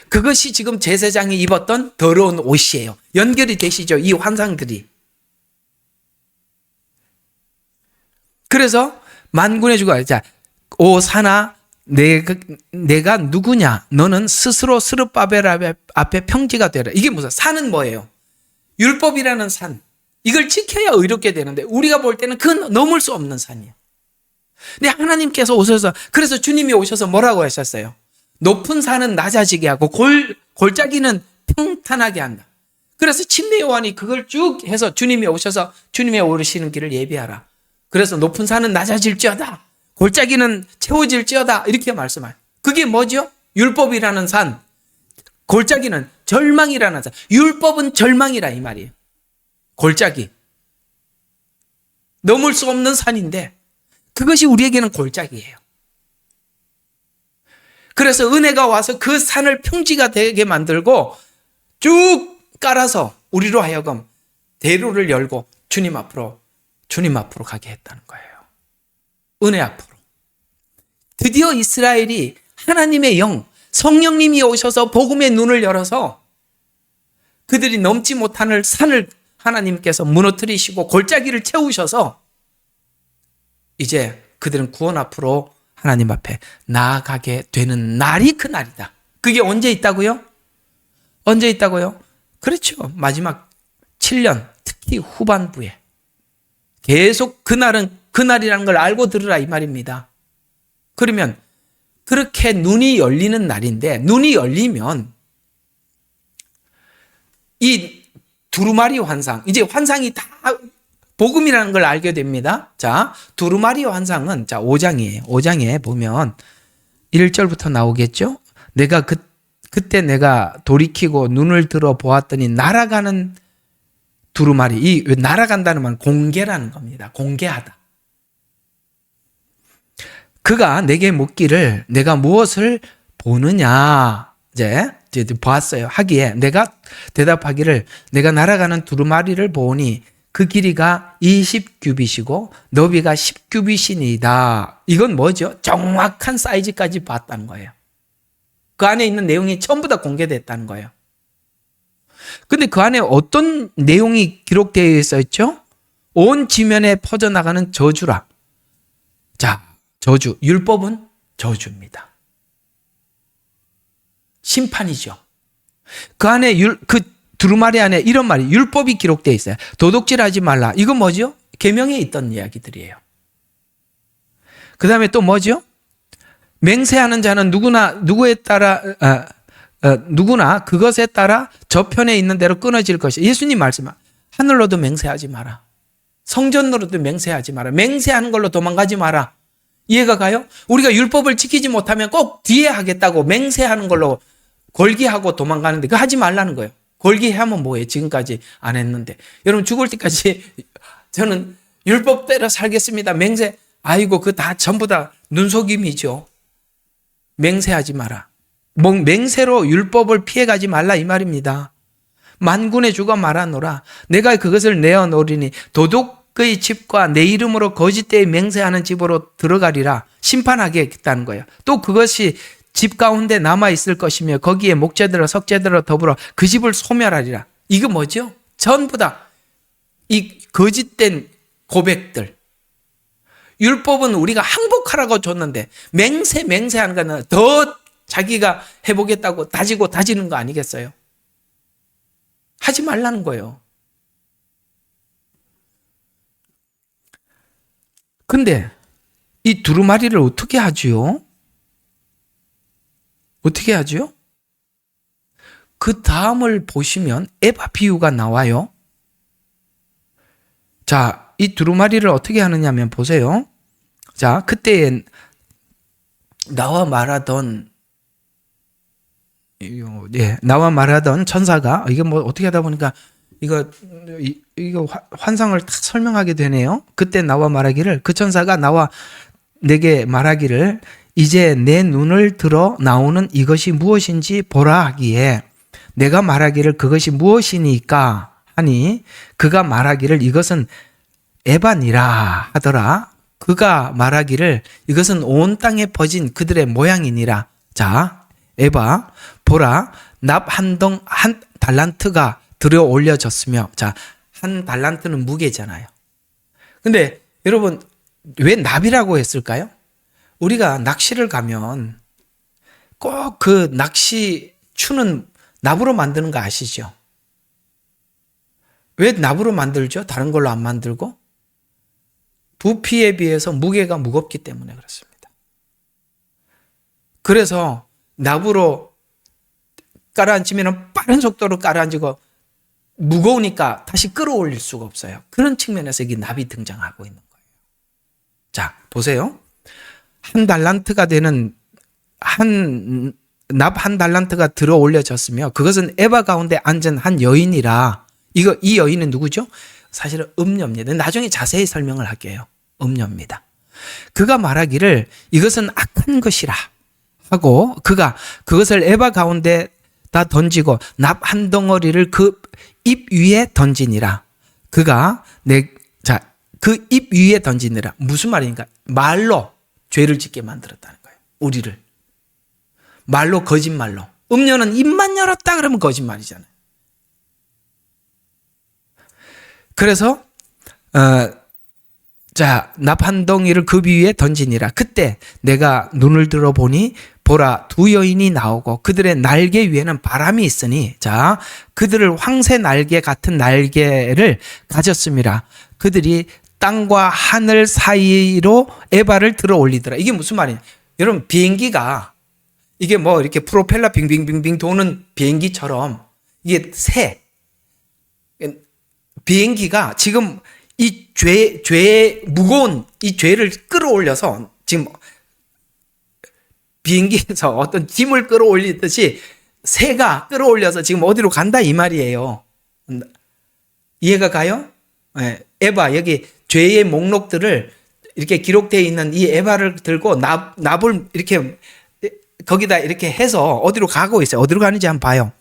그것이 지금 제사장이 입었던 더러운 옷이에요. 연결이 되시죠? 이 환상들이. 그래서 만군의 주가, 자, 오 사나 내가 누구냐? 너는 스스로 스룹바벨 앞에 평지가 되라. 이게 무슨 산은 뭐예요? 율법이라는 산. 이걸 지켜야 의롭게 되는데 우리가 볼 때는 그건 넘을 수 없는 산이에요. 근데 하나님께서 오셔서, 그래서 주님이 오셔서 뭐라고 하셨어요? 높은 산은 낮아지게 하고 골짜기는 평탄하게 한다. 그래서 침례 요한이 그걸 쭉 해서 주님이 오셔서 주님의 오르시는 길을 예비하라. 그래서 높은 산은 낮아질지어다. 골짜기는 채워질지어다. 이렇게 말씀해요. 그게 뭐죠? 율법이라는 산. 골짜기는 절망이라는 산. 율법은 절망이라 이 말이에요. 골짜기. 넘을 수 없는 산인데 그것이 우리에게는 골짜기예요. 그래서 은혜가 와서 그 산을 평지가 되게 만들고 쭉 깔아서 우리로 하여금 대로를 열고 주님 앞으로 가게 했다는 거예요. 은혜 앞으로. 드디어 이스라엘이 하나님의 영, 성령님이 오셔서 복음의 눈을 열어서 그들이 넘지 못하는 산을 하나님께서 무너뜨리시고 골짜기를 채우셔서 이제 그들은 구원 앞으로 하나님 앞에 나아가게 되는 날이 그 날이다. 그게 언제 있다고요? 언제 있다고요? 그렇죠. 마지막 7년, 특히 후반부에. 계속 그날이라는 걸 알고 들으라 이 말입니다. 그러면 그렇게 눈이 열리는 날인데, 눈이 열리면 이 두루마리 환상, 이제 환상이 다 복음이라는 걸 알게 됩니다. 자, 두루마리 환상은, 자, 5장이에요. 5장에 보면 1절부터 나오겠죠? 그때 내가 돌이키고 눈을 들어 보았더니 날아가는 두루마리. 이 날아간다는 말은 공개라는 겁니다. 공개하다. 그가 내게 묻기를 내가 무엇을 보느냐? 이제 보았어요. 하기에 내가 대답하기를 내가 날아가는 두루마리를 보니 그 길이가 20규빗이고 너비가 10규빗이니이다. 이건 뭐죠? 정확한 사이즈까지 봤다는 거예요. 그 안에 있는 내용이 전부 다 공개됐다는 거예요. 근데 그 안에 어떤 내용이 기록되어 있었죠? 온 지면에 퍼져나가는 저주라. 자, 저주. 율법은 저주입니다. 심판이죠. 그 안에 그 두루마리 안에 이런 말이 율법이 기록되어 있어요. 도둑질하지 말라. 이건 뭐죠? 계명에 있던 이야기들이에요. 그 다음에 또 뭐죠? 맹세하는 자는 누구에 따라 누구나 그것에 따라 저편에 있는 대로 끊어질 것이다. 예수님 말씀, 하늘로도 맹세하지 마라. 성전으로도 맹세하지 마라. 맹세하는 걸로 도망가지 마라. 이해가 가요? 우리가 율법을 지키지 못하면 꼭 뒤에 하겠다고 맹세하는 걸로 골기하고 도망가는데 그거 하지 말라는 거예요. 골기하면 뭐예요? 지금까지 안 했는데. 여러분 죽을 때까지 저는 율법대로 살겠습니다. 맹세. 아이고 그거 다 전부 다 눈속임이죠. 맹세하지 마라. 맹세로 율법을 피해가지 말라 이 말입니다. 만군의 주가 말하노라. 내가 그것을 내어놓으리니 도둑의 집과 내 이름으로 거짓되이 맹세하는 집으로 들어가리라. 심판하겠다는 거예요. 또 그것이 집 가운데 남아있을 것이며 거기에 목재들과 석재들과 더불어 그 집을 소멸하리라. 이거 뭐죠? 전부 다 이 거짓된 고백들. 율법은 우리가 항복하라고 줬는데 맹세하는 거는 더 자기가 해보겠다고 다지는 거 아니겠어요? 하지 말라는 거예요. 근데 이 두루마리를 어떻게 하지요? 어떻게 하죠? 그 다음을 보시면 에바 비유가 나와요. 자, 이 두루마리를 어떻게 하느냐면 보세요. 자, 그때에 나와 말하던 천사가 이게 뭐 어떻게 하다 보니까 이거 환상을 다 설명하게 되네요. 그때 나와 말하기를 그 천사가 나와 내게 말하기를 이제 내 눈을 들어 나오는 이것이 무엇인지 보라 하기에 내가 말하기를 그것이 무엇이니까 하니 그가 말하기를 이것은 에바니라 하더라. 그가 말하기를 이것은 온 땅에 퍼진 그들의 모양이니라. 자, 에바 보라 납 한 달란트가 들어 올려졌으며 자, 한 달란트는 무게잖아요. 근데 여러분 왜 납이라고 했을까요? 우리가 낚시를 가면 꼭 그 낚시 추는 납으로 만드는 거 아시죠? 왜 납으로 만들죠? 다른 걸로 안 만들고? 부피에 비해서 무게가 무겁기 때문에 그렇습니다. 그래서 납으로 깔아앉히면 빠른 속도로 깔아앉고 무거우니까 다시 끌어올릴 수가 없어요. 그런 측면에서 이게 납이 등장하고 있는 거예요. 자, 보세요. 한 달란트가 되는 납 한 달란트가 들어 올려졌으며 그것은 에바 가운데 앉은 한 여인이라. 이 여인은 누구죠? 사실은 음녀입니다. 나중에 자세히 설명을 할게요. 음녀입니다. 그가 말하기를 이것은 악한 것이라 하고 그가 그것을 에바 가운데 다 던지고 납 한 덩어리를 그 입 위에 던지니라. 그가 그 입 위에 던지니라. 무슨 말입니까? 말로 죄를 짓게 만들었다는 거예요. 우리를. 말로 거짓말로. 음녀는 입만 열었다 그러면 거짓말이잖아요. 그래서 납 한 덩이를 그 위에 던지니라. 그때 내가 눈을 들어보니 보라 두 여인이 나오고 그들의 날개 위에는 바람이 있으니 자 그들을 황새 날개 같은 날개를 가졌음이라. 그들이 땅과 하늘 사이로 에바를 들어 올리더라. 이게 무슨 말이냐? 여러분 비행기가 이게 뭐 이렇게 프로펠러 빙빙빙빙 도는 비행기처럼 이게 비행기가 지금 이 무거운 이 죄를 끌어올려서 지금 비행기에서 어떤 짐을 끌어올리듯이 새가 끌어올려서 지금 어디로 간다 이 말이에요. 이해가 가요? 네. 에바 여기 죄의 목록들을 이렇게 기록되어 있는 이 에바를 들고 납을 이렇게 거기다 이렇게 해서 어디로 가고 있어요. 어디로 가는지 한번 봐요.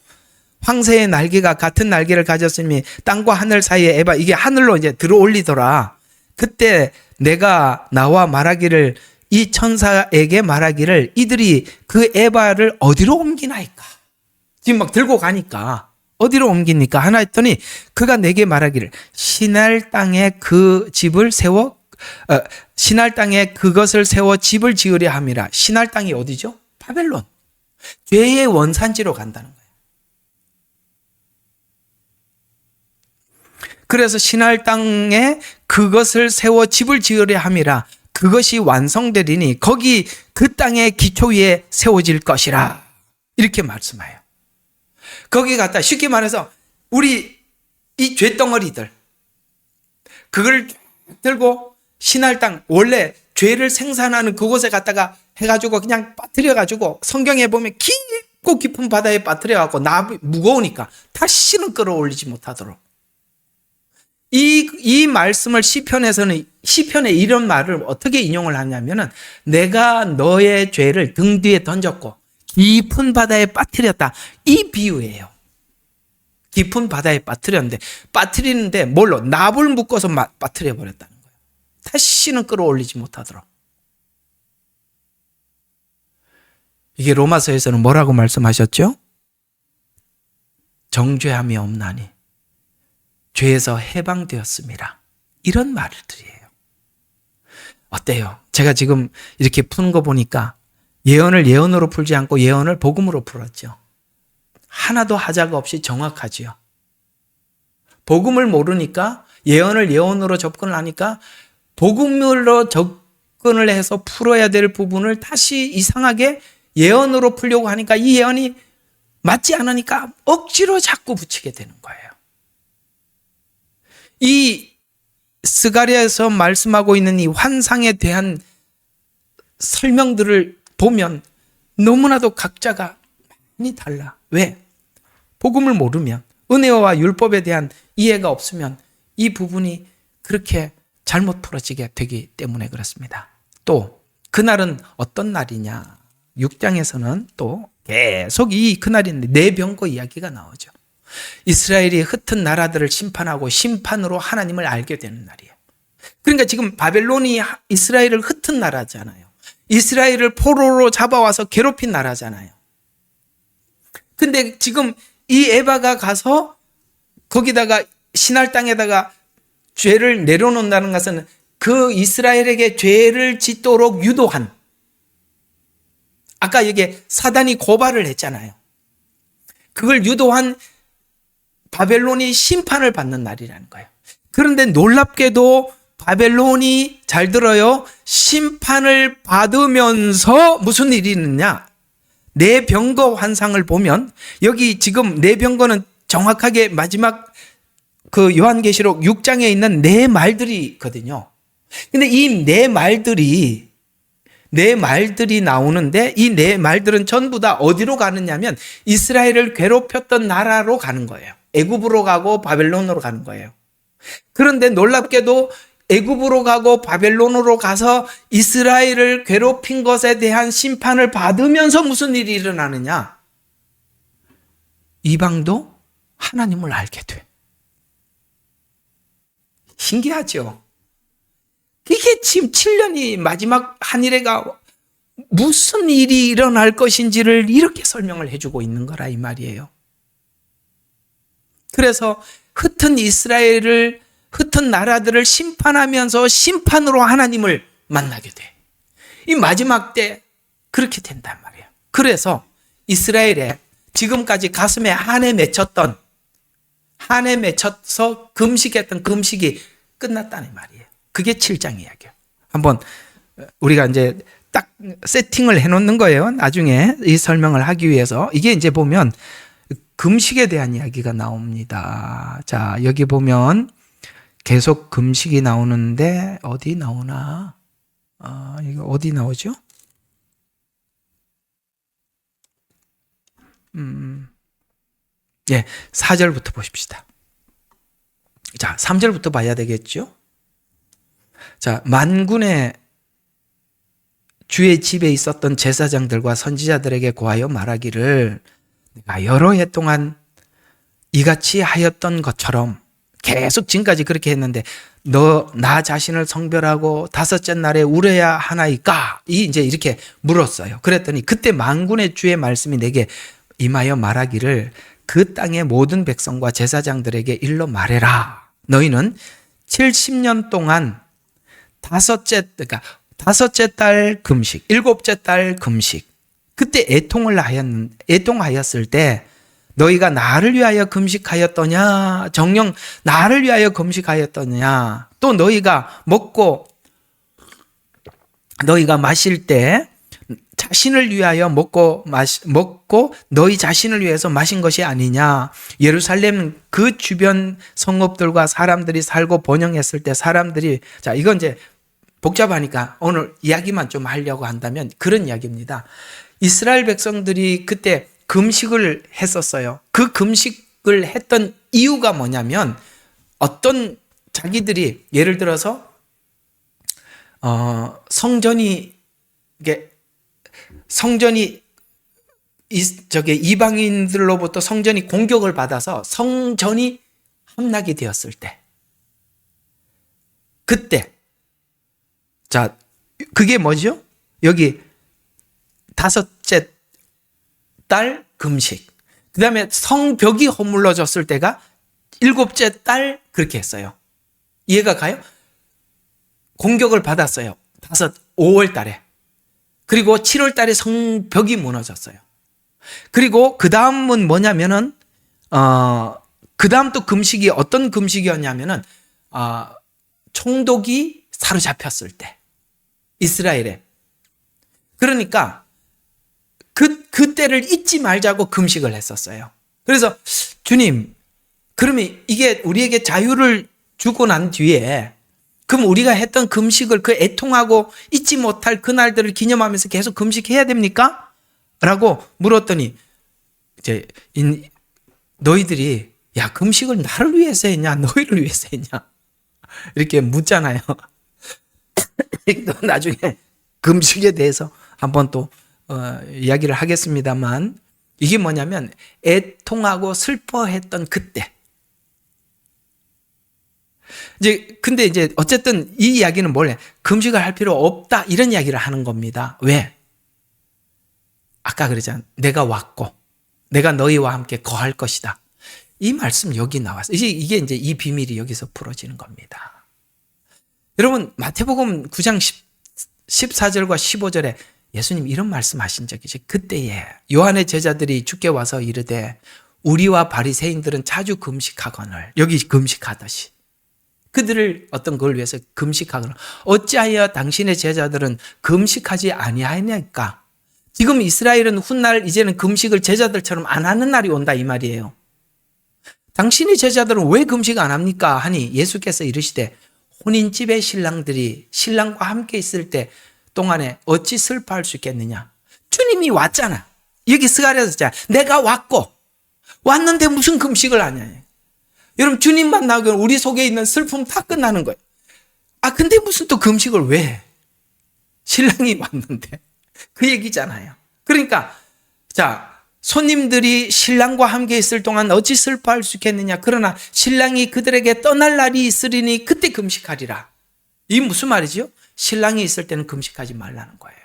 황새의 날개가 같은 날개를 가졌으니 땅과 하늘 사이에 에바, 이게 하늘로 이제 들어올리더라. 그때 내가 나와 말하기를, 이 천사에게 말하기를, 이들이 그 에바를 어디로 옮기나이까? 지금 막 들고 가니까 어디로 옮깁니까? 하나 했더니 그가 내게 말하기를, 시날 땅에 그 집을 세워, 시날 땅에 그것을 세워 집을 지으려 함이라. 시날 땅이 어디죠? 바벨론. 죄의 원산지로 간다는 거예요. 그래서 시날 땅에 그것을 세워 집을 지으려 함이라. 그것이 완성되리니 거기 그 땅의 기초 위에 세워질 것이라. 이렇게 말씀해요. 거기 갖다 쉽게 말해서 우리 이 죄덩어리들, 그걸 들고 시날 땅, 원래 죄를 생산하는 그곳에 갖다가 해가지고 그냥 빠뜨려가지고, 성경에 보면 깊고 깊은 바다에 빠뜨려갖고 무거우니까 다시는 끌어올리지 못하도록. 이 말씀을 시편에서는, 시편에 이런 말을 어떻게 인용을 하냐면은, 내가 너의 죄를 등 뒤에 던졌고 깊은 바다에 빠뜨렸다. 이 비유예요. 깊은 바다에 빠뜨렸는데, 빠뜨리는데 뭘로? 납을 묶어서 빠뜨려 버렸다는 거예요. 다시는 끌어올리지 못하도록. 이게 로마서에서는 뭐라고 말씀하셨죠? 정죄함이 없나니 죄에서 해방되었습니다. 이런 말들이에요. 어때요? 제가 지금 이렇게 푸는 거 보니까 예언을 예언으로 풀지 않고 예언을 복음으로 풀었죠. 하나도 하자가 없이 정확하지요. 복음을 모르니까 예언을 예언으로 접근을 하니까 복음으로 접근을 해서 풀어야 될 부분을 다시 이상하게 예언으로 풀려고 하니까 이 예언이 맞지 않으니까 억지로 자꾸 붙이게 되는 거예요. 이 스가랴에서 말씀하고 있는 이 환상에 대한 설명들을 보면 너무나도 각자가 많이 달라. 왜? 복음을 모르면, 은혜와 율법에 대한 이해가 없으면 이 부분이 그렇게 잘못 풀어지게 되기 때문에 그렇습니다. 또 그날은 어떤 날이냐? 6장에서는 또 계속 그날인데 내병거 이야기가 나오죠. 이스라엘이 흩은 나라들을 심판하고 심판으로 하나님을 알게 되는 날이에요. 그러니까 지금 바벨론이 이스라엘을 흩은 나라잖아요. 이스라엘을 포로로 잡아와서 괴롭힌 나라잖아요. 근데 지금 이 에바가 가서 거기다가 시날 땅에다가 죄를 내려놓는다는 것은 그 이스라엘에게 죄를 짓도록 유도한, 아까 여기에 사단이 고발을 했잖아요. 그걸 유도한 바벨론이 심판을 받는 날이라는 거예요. 그런데 놀랍게도 바벨론이, 잘 들어요, 심판을 받으면서 무슨 일이 있느냐? 내병거 환상을 보면, 여기 지금 내병거는 정확하게 마지막 그 요한계시록 6장에 있는 네 말들이 있거든요. 근데 이 네 말들이 나오는데, 이 네 말들은 전부 다 어디로 가느냐면 이스라엘을 괴롭혔던 나라로 가는 거예요. 애굽으로 가고 바벨론으로 가는 거예요. 그런데 놀랍게도 애굽으로 가고 바벨론으로 가서 이스라엘을 괴롭힌 것에 대한 심판을 받으면서 무슨 일이 일어나느냐? 이방도 하나님을 알게 돼. 신기하죠? 이게 지금 7년이 마지막 한일회가 무슨 일이 일어날 것인지를 이렇게 설명을 해주고 있는 거라 이 말이에요. 그래서 흩은 이스라엘을, 흩은 나라들을 심판하면서 심판으로 하나님을 만나게 돼. 이 마지막 때 그렇게 된단 말이에요. 그래서 이스라엘에 지금까지 가슴에 한해 맺혔던, 한해 맺혀서 금식했던 금식이 끝났다는 말이에요. 그게 7장 이야기예요. 한번 우리가 이제 딱 세팅을 해놓는 거예요. 나중에 이 설명을 하기 위해서. 이게 이제 보면 금식에 대한 이야기가 나옵니다. 자, 여기 보면 계속 금식이 나오는데 어디 나오나? 이거 어디 나오죠? 예, 4절부터 보십시다. 자, 3절부터 봐야 되겠죠? 자, 만군의 주의 집에 있었던 제사장들과 선지자들에게 고하여 말하기를 내가 여러 해 동안 이같이 하였던 것처럼 계속 지금까지 그렇게 했는데 너 나 자신을 성별하고 다섯째 날에 울어야 하나이까? 이제 이렇게 물었어요. 그랬더니 그때 만군의 주의 말씀이 내게 임하여 말하기를 그 땅의 모든 백성과 제사장들에게 일러 말해라. 너희는 70년 동안 다섯째 달 금식, 일곱째 달 금식. 그때 애통하였을 때 너희가 나를 위하여 금식하였더냐? 정녕 나를 위하여 금식하였더냐? 또 너희가 마실 때 자신을 위하여 먹고 너희 자신을 위해서 마신 것이 아니냐? 예루살렘 그 주변 성읍들과 사람들이 살고 번영했을 때 사람들이 자, 이건 이제 복잡하니까 오늘 이야기만 좀 하려고 한다면 그런 이야기입니다. 이스라엘 백성들이 그때 금식을 했었어요. 그 금식을 했던 이유가 뭐냐면 어떤 자기들이 예를 들어서 성전이 이방인들로부터 성전이 공격을 받아서 성전이 함락이 되었을 때 그때 자 그게 뭐죠? 여기 다섯째 달 금식. 그 다음에 성벽이 허물어졌을 때가 일곱째 달 그렇게 했어요. 이해가 가요? 공격을 받았어요. 5월 달에. 그리고 7월 달에 성벽이 무너졌어요. 그리고 그 다음은 뭐냐면은, 그 다음 또 금식이 어떤 금식이었냐면은, 총독이 사로잡혔을 때. 이스라엘에. 그러니까, 그때를 잊지 말자고 금식을 했었어요. 그래서 주님, 그러면 이게 우리에게 자유를 주고 난 뒤에 그럼 우리가 했던 금식을 그 애통하고 잊지 못할 그날들을 기념하면서 계속 금식해야 됩니까? 라고 물었더니 이제 너희들이 야 금식을 나를 위해서 했냐 너희를 위해서 했냐 이렇게 묻잖아요. 또 나중에 금식에 대해서 한번 또 이야기를 하겠습니다만 이게 뭐냐면 애통하고 슬퍼했던 그때 근데 이제 어쨌든 이 이야기는 뭐래? 금식을 할 필요 없다 이런 이야기를 하는 겁니다. 왜? 아까 그러잖아. 내가 왔고 내가 너희와 함께 거할 것이다. 이 말씀 여기 나왔어요. 이게 이제 이 비밀이 여기서 풀어지는 겁니다. 여러분 마태복음 9장 14절과 15절에 예수님 이런 말씀하신 적이 있어요. 그때에 요한의 제자들이 주께 와서 이르되 우리와 바리새인들은 자주 금식하거늘 여기 금식하듯이 그들을 어떤 걸 위해서 금식하거늘 어찌하여 당신의 제자들은 금식하지 아니하냐니까. 지금 이스라엘은 훗날 이제는 금식을 제자들처럼 안 하는 날이 온다 이 말이에요. 당신의 제자들은 왜 금식 안 합니까? 하니 예수께서 이르시되 혼인집의 신랑들이 신랑과 함께 있을 때 동안에 어찌 슬퍼할 수 있겠느냐. 주님이 왔잖아. 여기 스가랴서 자 내가 왔는데 무슨 금식을 하냐. 여러분 주님 만나면 우리 속에 있는 슬픔 다 끝나는 거예요. 근데 무슨 또 금식을 왜 해? 신랑이 왔는데 그 얘기잖아요. 그러니까 자 손님들이 신랑과 함께 있을 동안 어찌 슬퍼할 수 있겠느냐. 그러나 신랑이 그들에게 떠날 날이 있으리니 그때 금식하리라. 이게 무슨 말이죠? 신랑이 있을 때는 금식하지 말라는 거예요.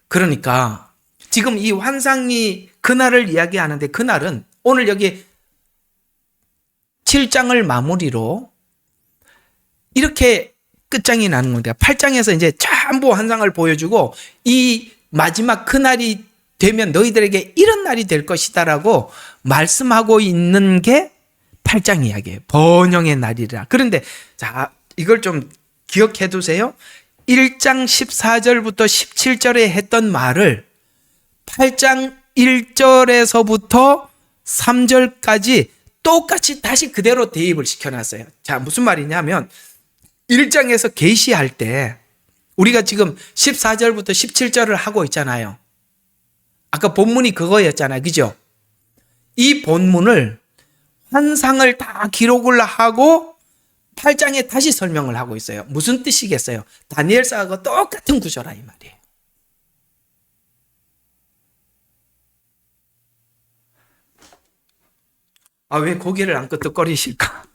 그러니까 지금 이 환상이 그날을 이야기하는데 그날은 오늘 여기 7장을 마무리로 이렇게 끝장이 나는 겁니다. 8장에서 이제 전부 환상을 보여주고 이 마지막 그날이 되면 너희들에게 이런 날이 될 것이다라고 말씀하고 있는 게 8장 이야기예요. 번영의 날이라. 그런데 자 이걸 좀 기억해 두세요. 1장 14절부터 17절에 했던 말을 8장 1절에서부터 3절까지 똑같이 다시 그대로 대입을 시켜놨어요. 자, 무슨 말이냐면 1장에서 계시할 때 우리가 지금 14절부터 17절을 하고 있잖아요. 아까 본문이 그거였잖아요. 그죠? 이 본문을 환상을 다 기록을 하고 8장에 다시 설명을 하고 있어요. 무슨 뜻이겠어요? 다니엘서하고 똑같은 구조라 이 말이에요. 왜 고개를 안 끄덕거리실까?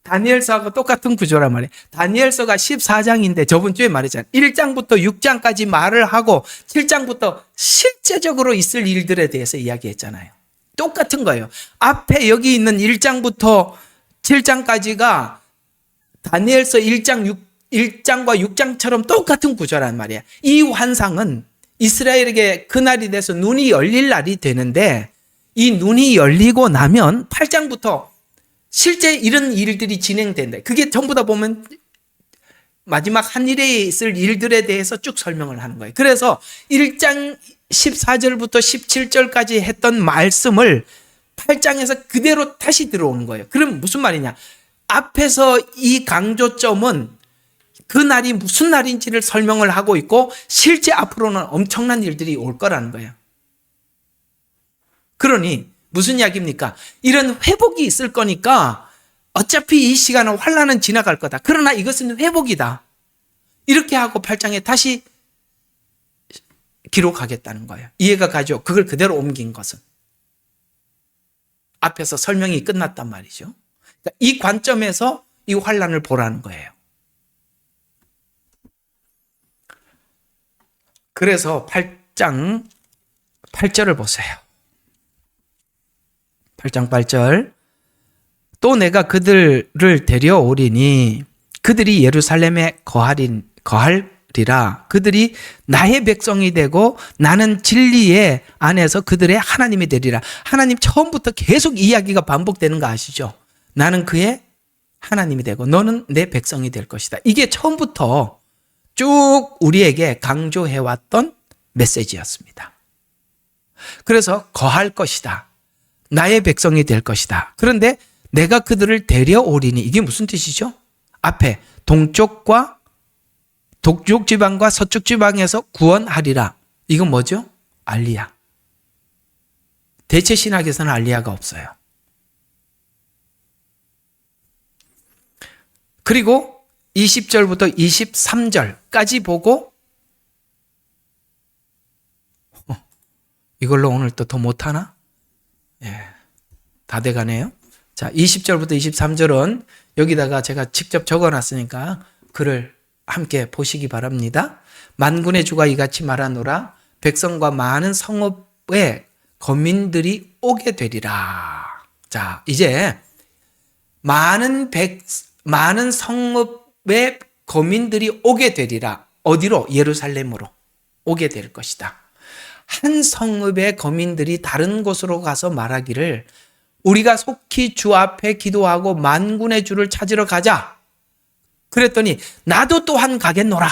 다니엘서하고 똑같은 구조란 말이에요. 다니엘서가 14장인데 저번 주에 말했잖아요. 1장부터 6장까지 말을 하고 7장부터 실제적으로 있을 일들에 대해서 이야기했잖아요. 똑같은 거예요. 앞에 여기 있는 1장부터 7장까지가 다니엘서 1장과 6장처럼 똑같은 구조란 말이에요. 이 환상은 이스라엘에게 그날이 돼서 눈이 열릴 날이 되는데 이 눈이 열리고 나면 8장부터 실제 이런 일들이 진행된다. 그게 전부 다 보면 마지막 한 일에 있을 일들에 대해서 쭉 설명을 하는 거예요. 그래서 1장 14절부터 17절까지 했던 말씀을 8장에서 그대로 다시 들어오는 거예요. 그럼 무슨 말이냐? 앞에서 이 강조점은 그 날이 무슨 날인지를 설명을 하고 있고 실제 앞으로는 엄청난 일들이 올 거라는 거예요. 그러니 무슨 이야기입니까? 이런 회복이 있을 거니까 어차피 이 시간은 환난은 지나갈 거다. 그러나 이것은 회복이다. 이렇게 하고 8장에 다시 기록하겠다는 거예요. 이해가 가죠? 그걸 그대로 옮긴 것은. 앞에서 설명이 끝났단 말이죠. 그러니까 이 관점에서 이 환난을 보라는 거예요. 그래서 8장 8절을 보세요. 8장 8절. 또 내가 그들을 데려오리니 그들이 예루살렘에 거하리라. 그들이 나의 백성이 되고 나는 진리의 안에서 그들의 하나님이 되리라. 하나님 처음부터 계속 이야기가 반복되는 거 아시죠? 나는 그의 하나님이 되고 너는 내 백성이 될 것이다. 이게 처음부터 쭉 우리에게 강조해왔던 메시지였습니다. 그래서 거할 것이다. 나의 백성이 될 것이다. 그런데 내가 그들을 데려오리니 이게 무슨 뜻이죠? 앞에 동쪽 지방과 서쪽 지방에서 구원하리라. 이건 뭐죠? 알리야. 대체 신학에서는 알리야가 없어요. 그리고 20절부터 23절까지 보고 이걸로 오늘 또 더 못하나? 다 돼가네요. 자, 20절부터 23절은 여기다가 제가 직접 적어놨으니까 글을 함께 보시기 바랍니다. 만군의 주가 이같이 말하노라. 백성과 많은 성읍에 거민들이 오게 되리라. 자, 이제 많은 성읍에 거민들이 오게 되리라. 어디로? 예루살렘으로 오게 될 것이다. 한 성읍의 거민들이 다른 곳으로 가서 말하기를 우리가 속히 주 앞에 기도하고 만군의 주를 찾으러 가자. 그랬더니 나도 또한 가겠노라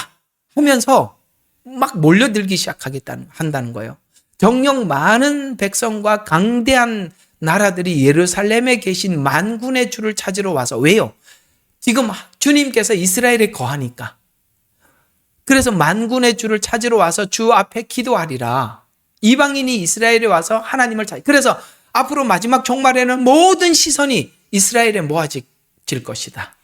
하면서 막 몰려들기 한다는 거예요. 정녕 많은 백성과 강대한 나라들이 예루살렘에 계신 만군의 주를 찾으러 와서 왜요? 지금 주님께서 이스라엘에 거하니까. 그래서 만군의 주를 찾으러 와서 주 앞에 기도하리라. 이방인이 이스라엘에 와서 하나님을 찾. 그래서 앞으로 마지막 종말에는 모든 시선이 이스라엘에 모아질 것이다.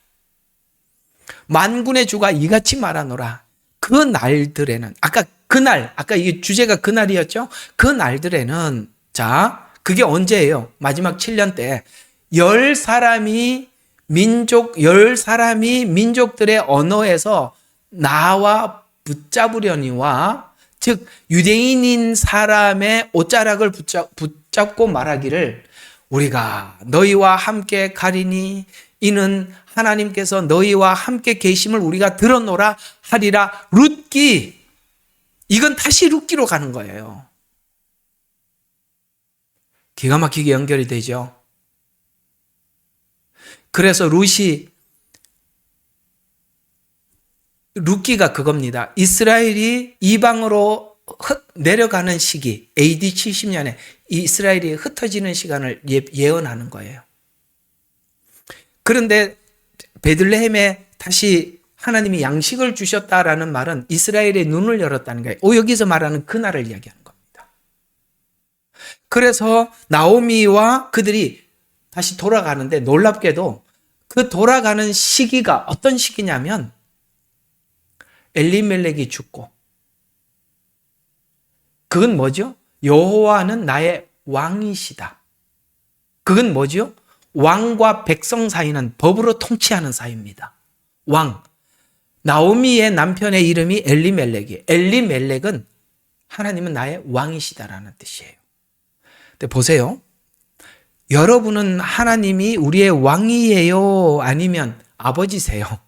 만군의 주가 이같이 말하노라. 그 날들에는 아까 이게 주제가 그 날이었죠. 그 날들에는 자, 그게 언제예요? 마지막 7년 때 10사람이 민족들의 언어에서 나와 붙잡으려니와 즉 유대인인 사람의 옷자락을 붙잡고 말하기를 우리가 너희와 함께 가리니 이는 하나님께서 너희와 함께 계심을 우리가 들었노라 하리라. 룻기. 이건 다시 룻기로 가는 거예요. 기가 막히게 연결이 되죠. 그래서 룻기가 그겁니다. 이스라엘이 이방으로 내려가는 시기, AD 70년에 이스라엘이 흩어지는 시간을 예언하는 거예요. 그런데 베들레헴에 다시 하나님이 양식을 주셨다라는 말은 이스라엘의 눈을 열었다는 거예요. 여기서 말하는 그날을 이야기하는 겁니다. 그래서 나오미와 그들이 다시 돌아가는데 놀랍게도 그 돌아가는 시기가 어떤 시기냐면 엘리멜렉이 죽고, 그건 뭐죠? 여호와는 나의 왕이시다. 그건 뭐죠? 왕과 백성 사이는 법으로 통치하는 사이입니다. 왕. 나오미의 남편의 이름이 엘리멜렉이에요. 엘리멜렉은 하나님은 나의 왕이시다라는 뜻이에요. 근데 보세요. 여러분은 하나님이 우리의 왕이에요? 아니면 아버지세요?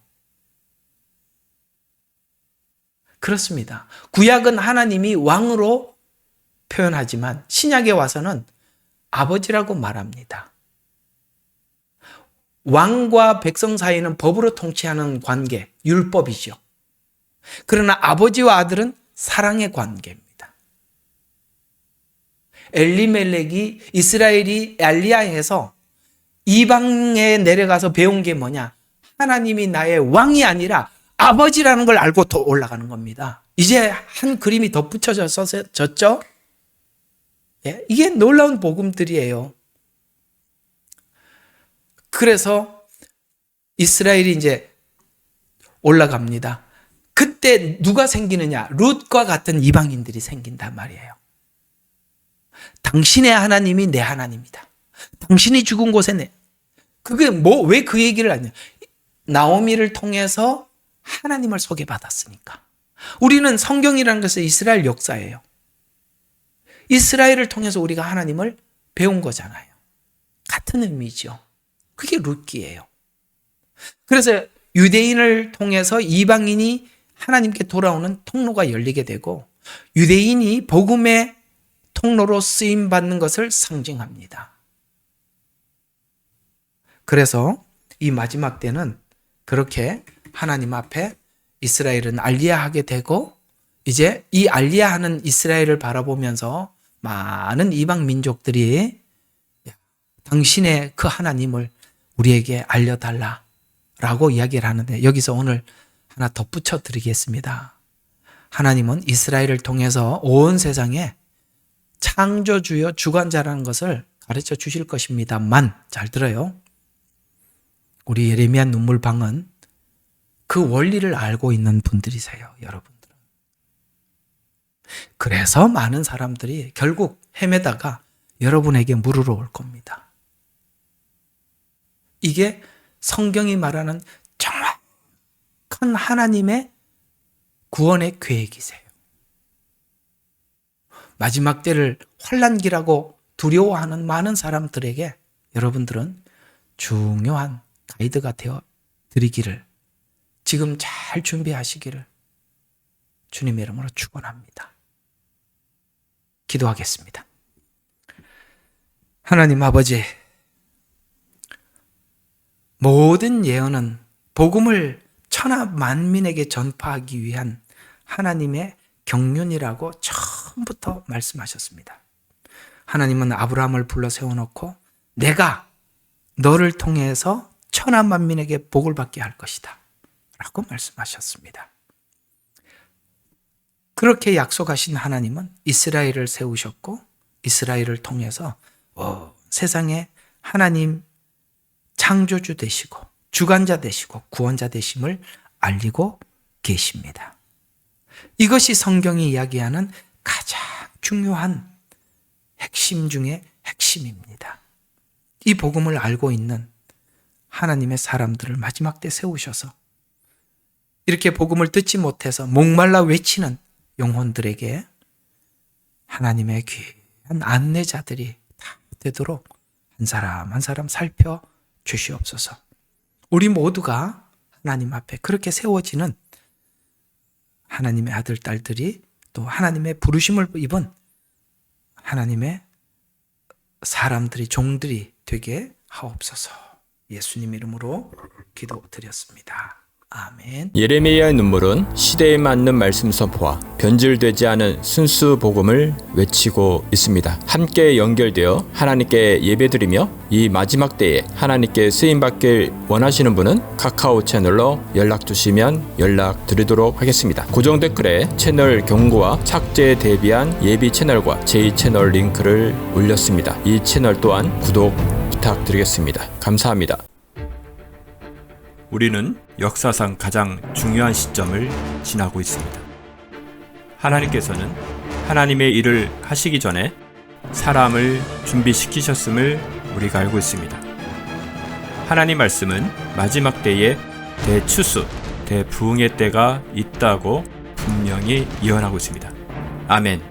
그렇습니다. 구약은 하나님이 왕으로 표현하지만 신약에 와서는 아버지라고 말합니다. 왕과 백성 사이는 법으로 통치하는 관계, 율법이죠. 그러나 아버지와 아들은 사랑의 관계입니다. 엘리멜렉이 이스라엘이 엘리야에서 이방에 내려가서 배운 게 뭐냐? 하나님이 나의 왕이 아니라 아버지라는 걸 알고 더 올라가는 겁니다. 이제 한 그림이 덧붙여졌죠? 예? 이게 놀라운 복음들이에요. 그래서 이스라엘이 이제 올라갑니다. 그때 누가 생기느냐? 룻과 같은 이방인들이 생긴단 말이에요. 당신의 하나님이 내 하나님이다. 당신이 죽은 곳에 그게 왜 그 얘기를 하냐? 나오미를 통해서 하나님을 소개받았으니까. 우리는 성경이라는 것은 이스라엘 역사예요. 이스라엘을 통해서 우리가 하나님을 배운 거잖아요. 같은 의미죠. 그게 룻기예요. 그래서 유대인을 통해서 이방인이 하나님께 돌아오는 통로가 열리게 되고, 유대인이 복음의 통로로 쓰임받는 것을 상징합니다. 그래서 이 마지막 때는 그렇게 하나님 앞에 이스라엘은 알리야하게 되고, 이제 이 알리야하는 이스라엘을 바라보면서 많은 이방 민족들이 당신의 그 하나님을 우리에게 알려달라라고 이야기를 하는데, 여기서 오늘 하나 덧붙여 드리겠습니다. 하나님은 이스라엘을 통해서 온 세상에 창조주요 주관자라는 것을 가르쳐 주실 것입니다만, 잘 들어요. 우리 예레미야 눈물방은 그 원리를 알고 있는 분들이세요, 여러분들은. 그래서 많은 사람들이 결국 헤매다가 여러분에게 물으러 올 겁니다. 이게 성경이 말하는 정확한 하나님의 구원의 계획이세요. 마지막 때를 환난기라고 두려워하는 많은 사람들에게 여러분들은 중요한 가이드가 되어 드리기를, 지금 잘 준비하시기를 주님의 이름으로 축원합니다. 기도하겠습니다. 하나님 아버지, 모든 예언은 복음을 천하 만민에게 전파하기 위한 하나님의 경륜이라고 처음부터 말씀하셨습니다. 하나님은 아브라함을 불러 세워놓고 내가 너를 통해서 천하 만민에게 복을 받게 할 것이다 라고 말씀하셨습니다. 그렇게 약속하신 하나님은 이스라엘을 세우셨고, 이스라엘을 통해서 세상에 하나님 창조주 되시고 주관자 되시고 구원자 되심을 알리고 계십니다. 이것이 성경이 이야기하는 가장 중요한 핵심 중에 핵심입니다. 이 복음을 알고 있는 하나님의 사람들을 마지막 때 세우셔서 이렇게 복음을 듣지 못해서 목말라 외치는 영혼들에게 하나님의 귀한 안내자들이 다 되도록 한 사람 한 사람 살펴 주시옵소서. 우리 모두가 하나님 앞에 그렇게 세워지는 하나님의 아들, 딸들이 또 하나님의 부르심을 입은 하나님의 사람들이, 종들이 되게 하옵소서. 예수님 이름으로 기도드렸습니다. 아멘. 예레미야의 눈물은 시대에 맞는 말씀 선포와 변질되지 않은 순수 복음을 외치고 있습니다. 함께 연결되어 하나님께 예배드리며 이 마지막 때에 하나님께 쓰임받길 원하시는 분은 카카오 채널로 연락 주시면 연락드리도록 하겠습니다. 고정 댓글에 채널 경고와 착제에 대비한 예비 채널과 제2채널 링크를 올렸습니다. 이 채널 또한 구독 부탁드리겠습니다. 감사합니다. 우리는 역사상 가장 중요한 시점을 지나고 있습니다. 하나님께서는 하나님의 일을 하시기 전에 사람을 준비시키셨음을 우리가 알고 있습니다. 하나님 말씀은 마지막 때에 대추수, 대부흥의 때가 있다고 분명히 예언하고 있습니다. 아멘.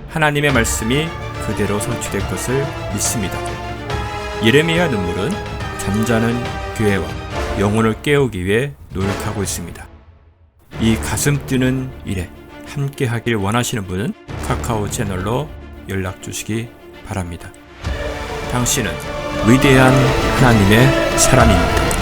하나님의 말씀이 그대로 성취될 것을 믿습니다. 예레미야 눈물은 잠자는 교회와 영혼을 깨우기 위해 노력하고 있습니다. 이 가슴 뛰는 일에 함께 하길 원하시는 분은 카카오 채널로 연락 주시기 바랍니다. 당신은 위대한 하나님의 사람입니다.